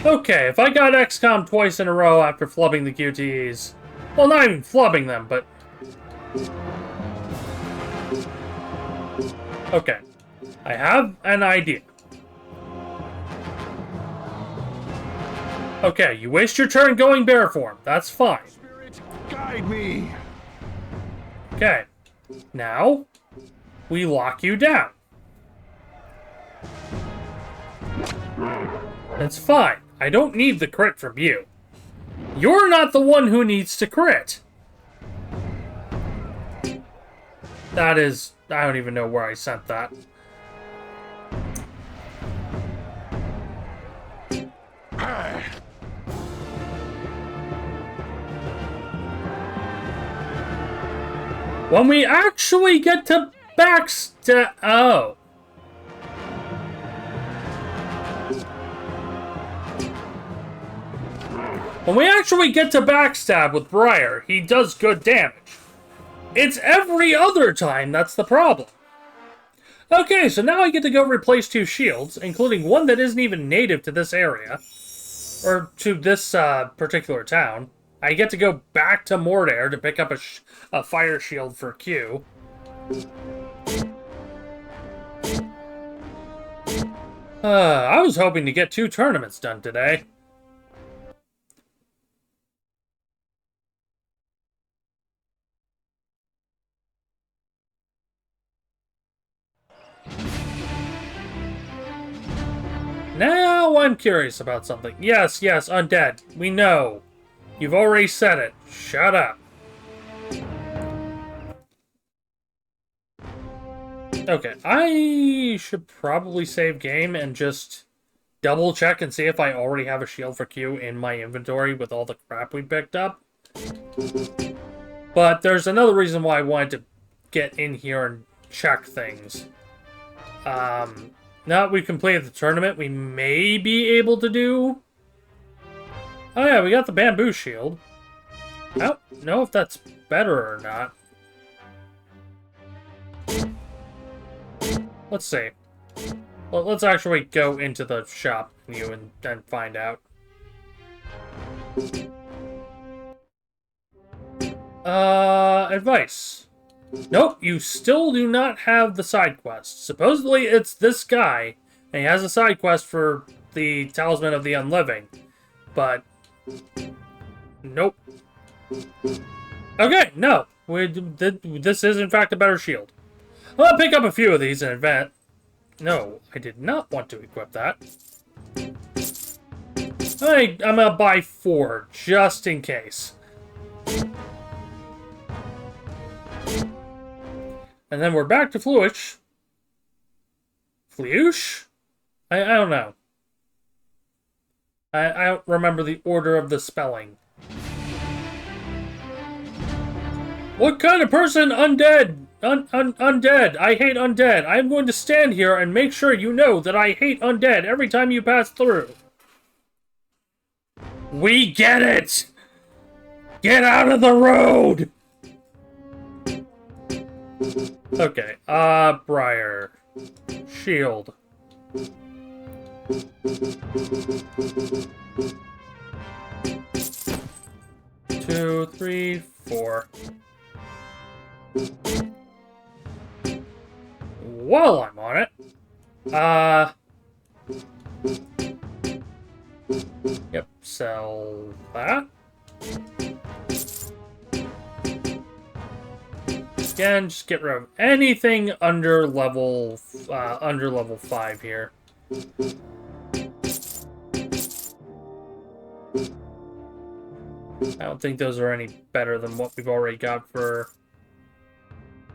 Okay, if I got XCOM twice in a row after flubbing the QTEs... Well, not even flubbing them, but... Okay. I have an idea. Okay, you waste your turn going bear form. That's fine. Spirit, guide me. Okay. Now, we lock you down. That's fine. I don't need the crit from you. You're not the one who needs to crit. That is... I don't even know where I sent that. When we actually get to backstab... Oh. When we actually get to backstab with Briar, he does good damage. It's every other time that's the problem. Okay, so now I get to go replace 2 shields, including one that isn't even native to this area. Or to this particular town. I get to go back to Mordair to pick up a fire shield for Q. I was hoping to get 2 tournaments done today. Now I'm curious about something. Yes, yes, undead. We know. You've already said it. Shut up. Okay, I should probably save game and just double check and see if I already have a shield for Q in my inventory with all the crap we picked up. But there's another reason why I wanted to get in here and check things. Now that we've completed the tournament, we may be able to do... Oh yeah, we got the bamboo shield. I don't know if that's better or not. Let's see. Well, let's actually go into the shop menu and find out. Advice. Nope, you still do not have the side quest. Supposedly it's this guy, and he has a side quest for the Talisman of the Unliving. But... nope. Okay, no. This is in fact a better shield. I'll pick up a few of these in advance. No, I did not want to equip that. I'm gonna buy 4, just in case. And then we're back to Fluish. Fluish? I don't know. I don't remember the order of the spelling. What kind of person? Undead! Undead! I hate undead! I'm going to stand here and make sure you know that I hate undead every time you pass through. We get it! Get out of the road! Okay, Briar. Shield. 2, 3, 4. While I'm on it, yep, sell that. Again, just get rid of anything under level 5 here. I don't think those are any better than what we've already got for...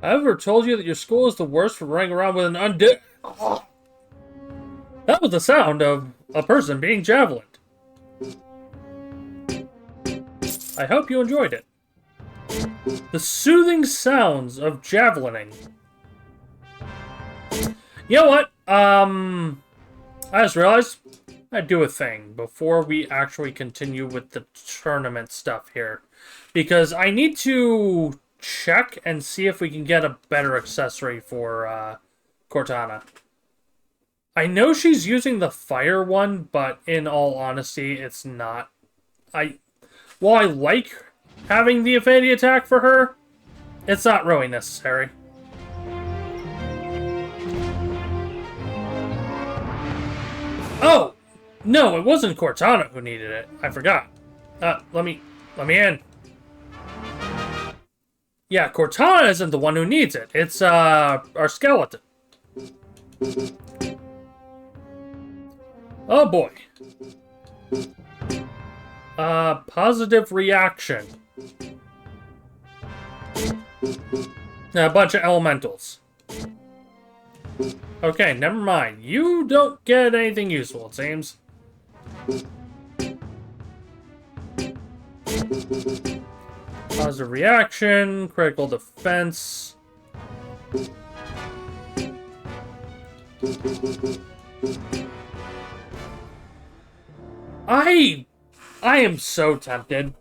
I ever told you that your school is the worst for running around with an undead... That was the sound of a person being javelined. I hope you enjoyed it. The soothing sounds of javelining. You know what? I just realized I'd do a thing before we actually continue with the tournament stuff here. Because I need to check and see if we can get a better accessory for Cortana. I know she's using the fire one, but in all honesty, it's not. While I like having the affinity attack for her, it's not really necessary. Oh! No, it wasn't Cortana who needed it. I forgot. Let me in. Yeah, Cortana isn't the one who needs it. It's, our skeleton. Oh boy. Positive reaction. A bunch of elementals. Okay, never mind. You don't get anything useful, it seems. Positive reaction, critical defense. I am so tempted.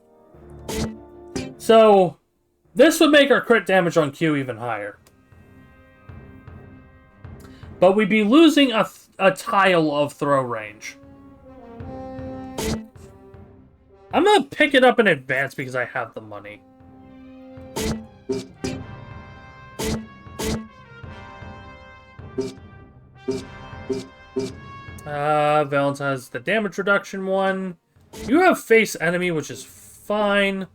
So, this would make our crit damage on Q even higher. But we'd be losing a tile of throw range. I'm gonna pick it up in advance because I have the money. Valence has the damage reduction one. You have face enemy, which is fine.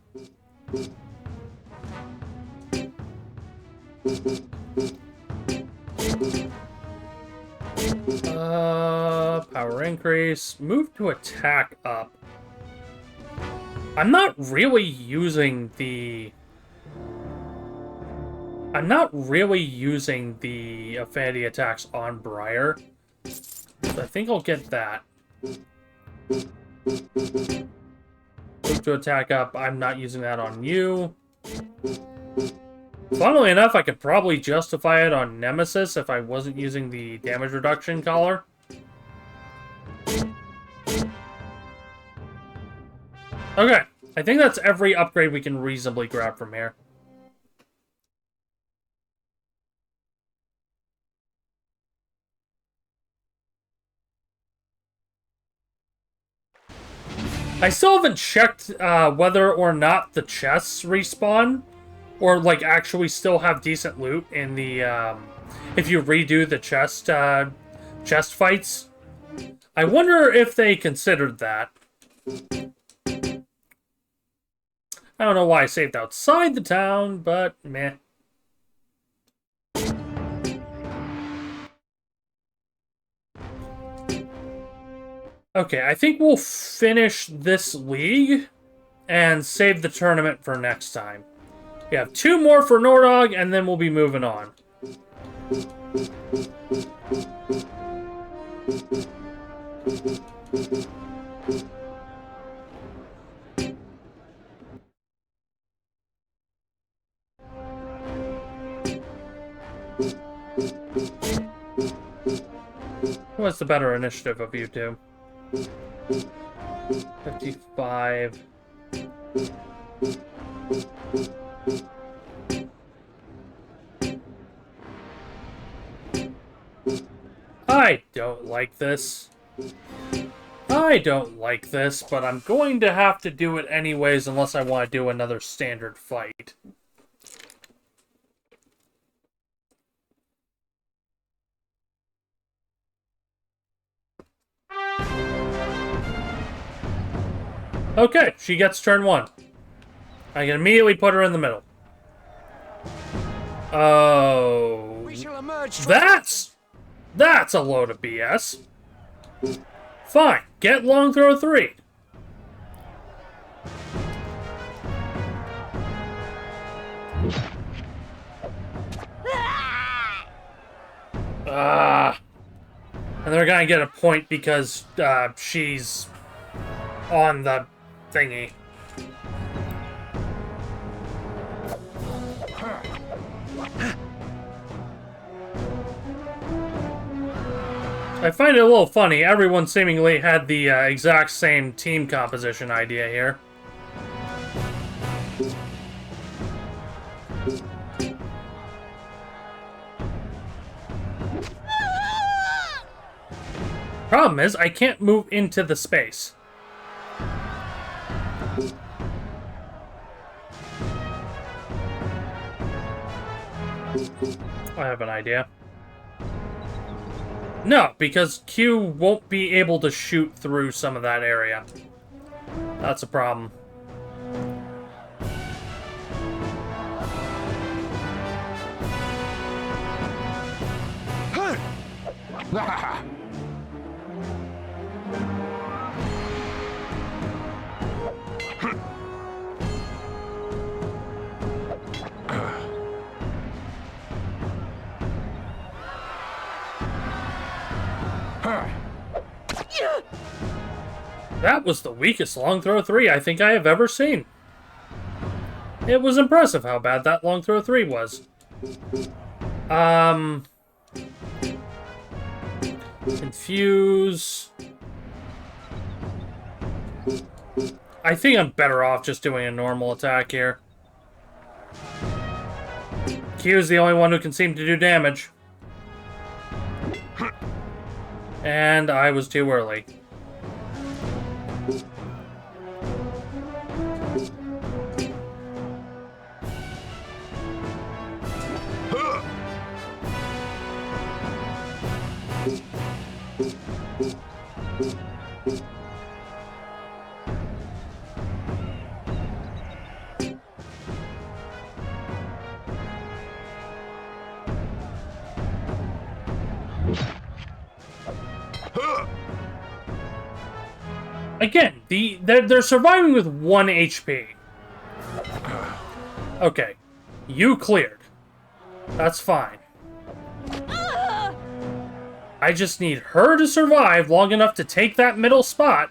Power increase. Move to attack up. I'm not really using the affinity attacks on Briar. So I think I'll get that. Move to attack up. I'm not using that on you. Funnily enough, I could probably justify it on Nemesis if I wasn't using the damage reduction collar. Okay, I think that's every upgrade we can reasonably grab from here. I still haven't checked whether or not the chests respawn, or like actually still have decent loot in the if you redo the chest fights. I wonder if they considered that. I don't know why I saved outside the town, but meh. Okay, I think we'll finish this league and save the tournament for next time. We have 2 more for Nordog, and then we'll be moving on. What's the better initiative of you two? 55. I don't like this. I don't like this, but I'm going to have to do it anyways unless I want to do another standard fight. Okay, she gets turn 1. I can immediately put her in the middle. Oh. We shall emerge. That's a load of BS. Fine, get long throw 3. And they're gonna get a point because she's on the thingy. I find it a little funny. Everyone seemingly had the exact same team composition idea here. Problem is, I can't move into the space. I have an idea. No, because Q won't be able to shoot through some of that area. That's a problem. That was the weakest long throw 3 I think I have ever seen. It was impressive how bad that long throw 3 was. Confuse. I think I'm better off just doing a normal attack here. Q's the only one who can seem to do damage. And I was too early. Again, they're surviving with 1 HP. Okay, you cleared. That's fine. I just need her to survive long enough to take that middle spot.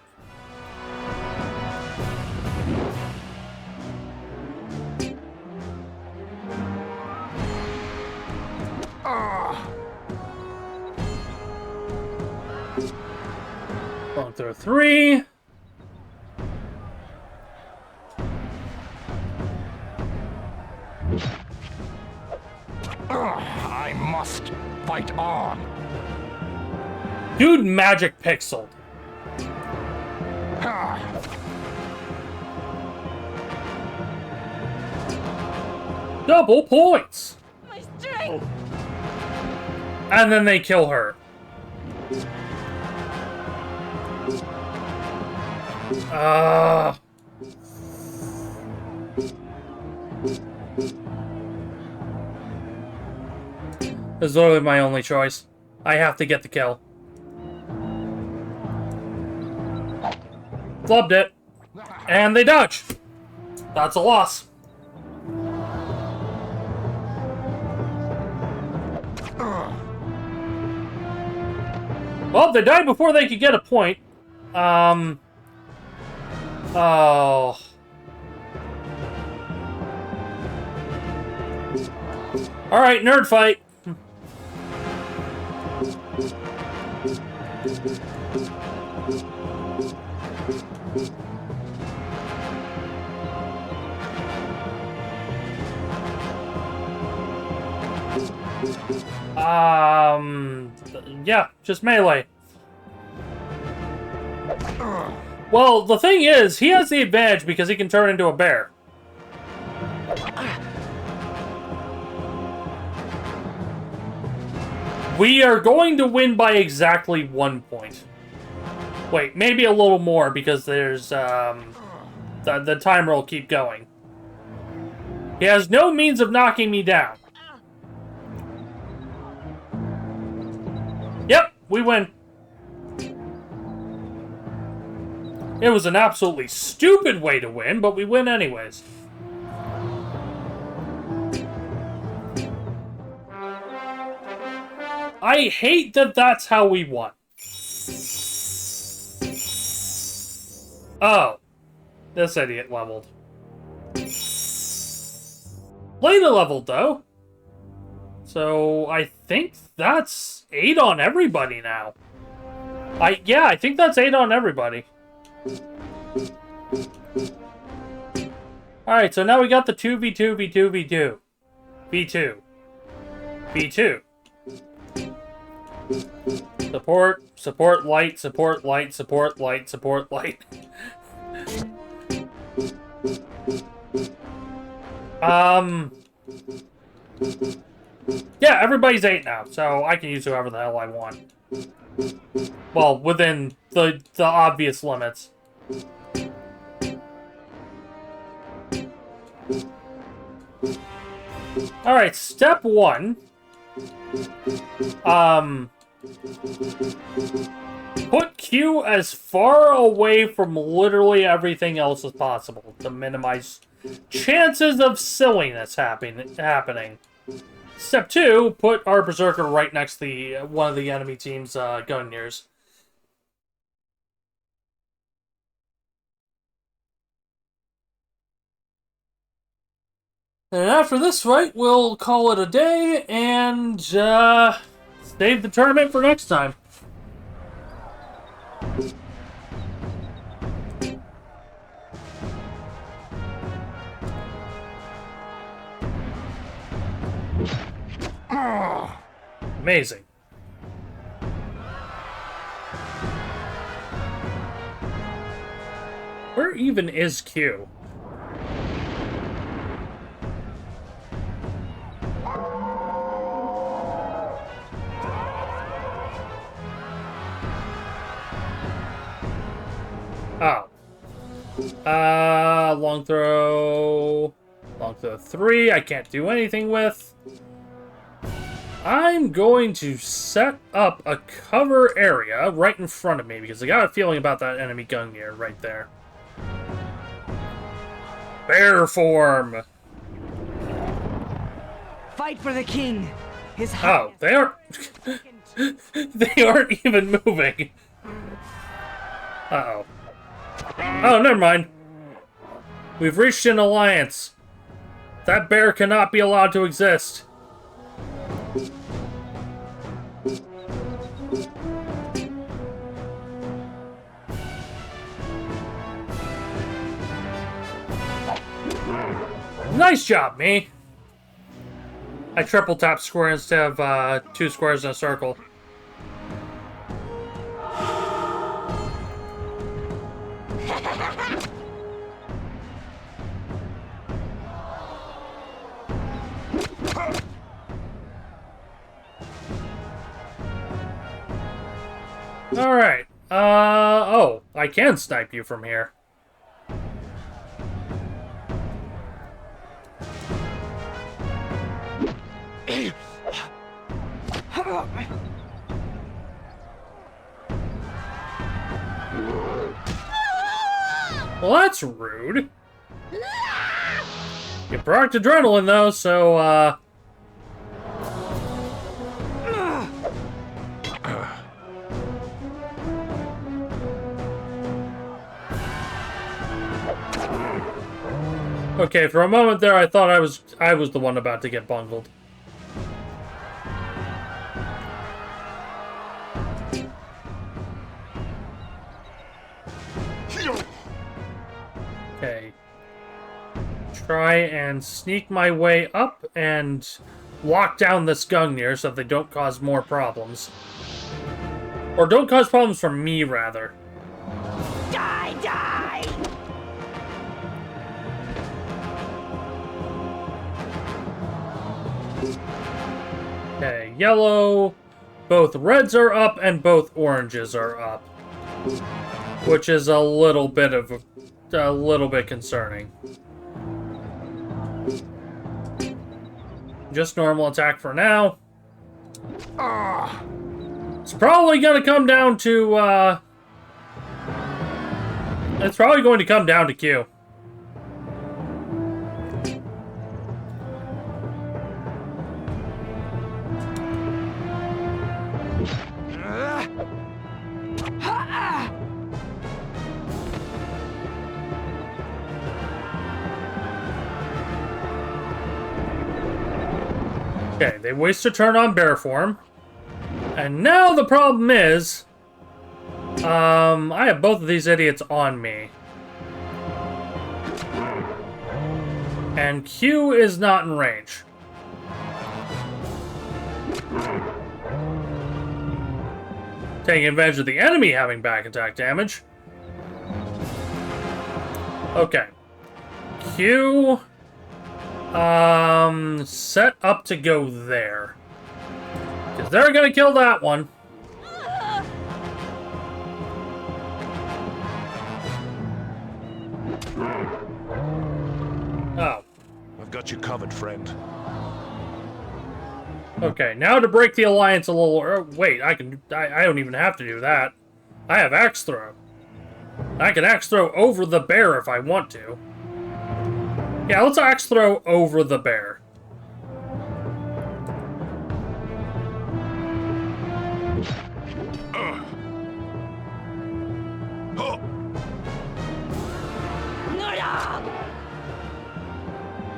Going through 3. I must fight on. Dude, magic pixeled. Double points. My strength! And then they kill her. This is literally my only choice. I have to get the kill. Flubbed it. And they dodge. That's a loss. Well, they died before they could get a point. Oh. Alright, nerd fight. Yeah, just melee. Well, the thing is, he has the advantage because he can turn into a bear. We are going to win by exactly 1 point. Wait, maybe a little more because there's, the timer will keep going. He has no means of knocking me down. Yep, we win. It was an absolutely stupid way to win, but we win anyways. I hate that that's how we won. Oh. This idiot leveled. Later leveled, though. So, I think that's 8 on everybody now. Yeah, I think that's 8 on everybody. Alright, so now we got the 2v2, v2, v2. v2. v2. Support light, support light, support light, support light. Yeah, everybody's 8 now, so I can use whoever the hell I want. Well, within the obvious limits. Alright, step 1. Put Q as far away from literally everything else as possible to minimize chances of silliness happening. Step 2, put our Berserker right next to one of the enemy team's Gungners. And after this fight, we'll call it a day and save the tournament for next time. Amazing. Where even is Q? Oh. Long throw. Long throw 3, I can't do anything with. I'm going to set up a cover area right in front of me because I got a feeling about that enemy Gungnir right there. Bear form! Fight for the king. His Oh, they aren't... they aren't even moving. Uh-oh. Oh, never mind. We've reached an alliance. That bear cannot be allowed to exist. Nice job, me. I triple tap square instead of 2 squares in a circle. Alright. Oh, I can snipe you from here. Well, that's rude. You brought adrenaline, though, so, Okay, for a moment there, I thought I was the one about to get bungled. Okay. Try and sneak my way up and lock down this Gungnir so that they don't cause more problems. Or don't cause problems for me, rather. Die, die! Okay, yellow. Both reds are up and both oranges are up. Which is a little bit concerning. Just normal attack for now. It's probably gonna come down to, it's probably going to come down to Q. Okay, they waste a turn on bear form. And now the problem is... I have both of these idiots on me. And Q is not in range. Taking advantage of the enemy having back attack damage. Okay. Q... set up to go there. Because they're gonna kill that one. Oh. I've got you covered, friend. Okay, now to break the alliance a little... wait, I don't even have to do that. I have axe throw. I can axe throw over the bear if I want to. Yeah, let's axe throw over the bear.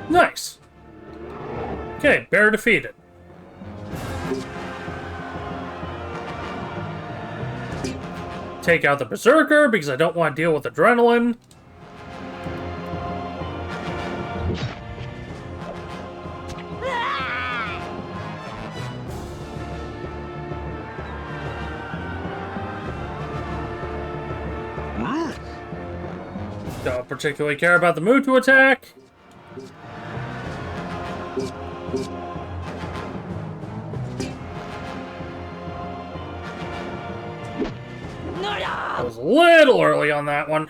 Nice. Okay, bear defeated. Take out the berserker because I don't want to deal with adrenaline. Don't particularly care about the move to attack. I was a little early on that one.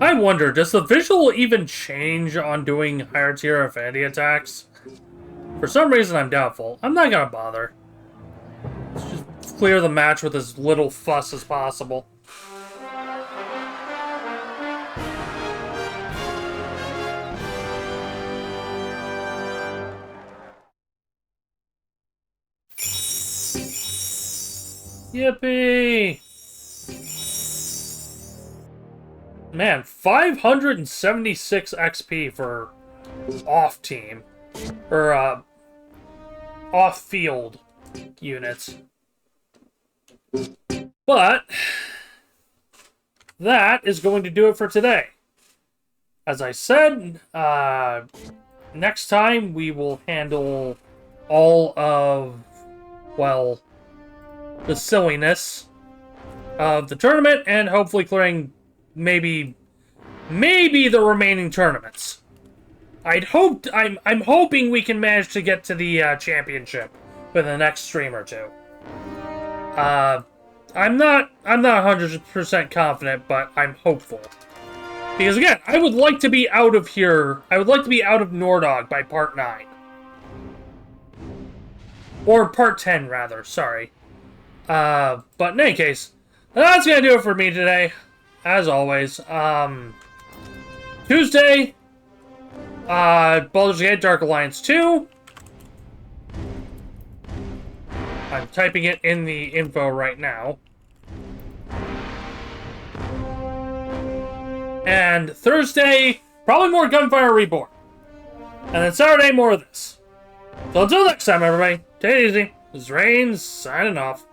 I wonder, does the visual even change on doing higher tier affinity attacks? For some reason, I'm doubtful. I'm not gonna bother. Let's just clear the match with as little fuss as possible. Yippee! Man, 576 XP for off-team. Or, off-field units. But, that is going to do it for today. As I said, next time we will handle all of, well, the silliness of the tournament, and hopefully clearing maybe the remaining tournaments. I'm hoping we can manage to get to the championship within the next stream or two. I'm not 100% confident, but I'm hopeful. Because again, I would like to be out of here. I would like to be out of Nordog by part 9. Or part 10, rather. Sorry. But in any case, that's gonna do it for me today. As always, Tuesday, Baldur's Gate Dark Alliance 2. I'm typing it in the info right now. And Thursday, probably more Gunfire Reborn. And then Saturday, more of this. So until next time, everybody, take it easy. This is Reigns, signing off.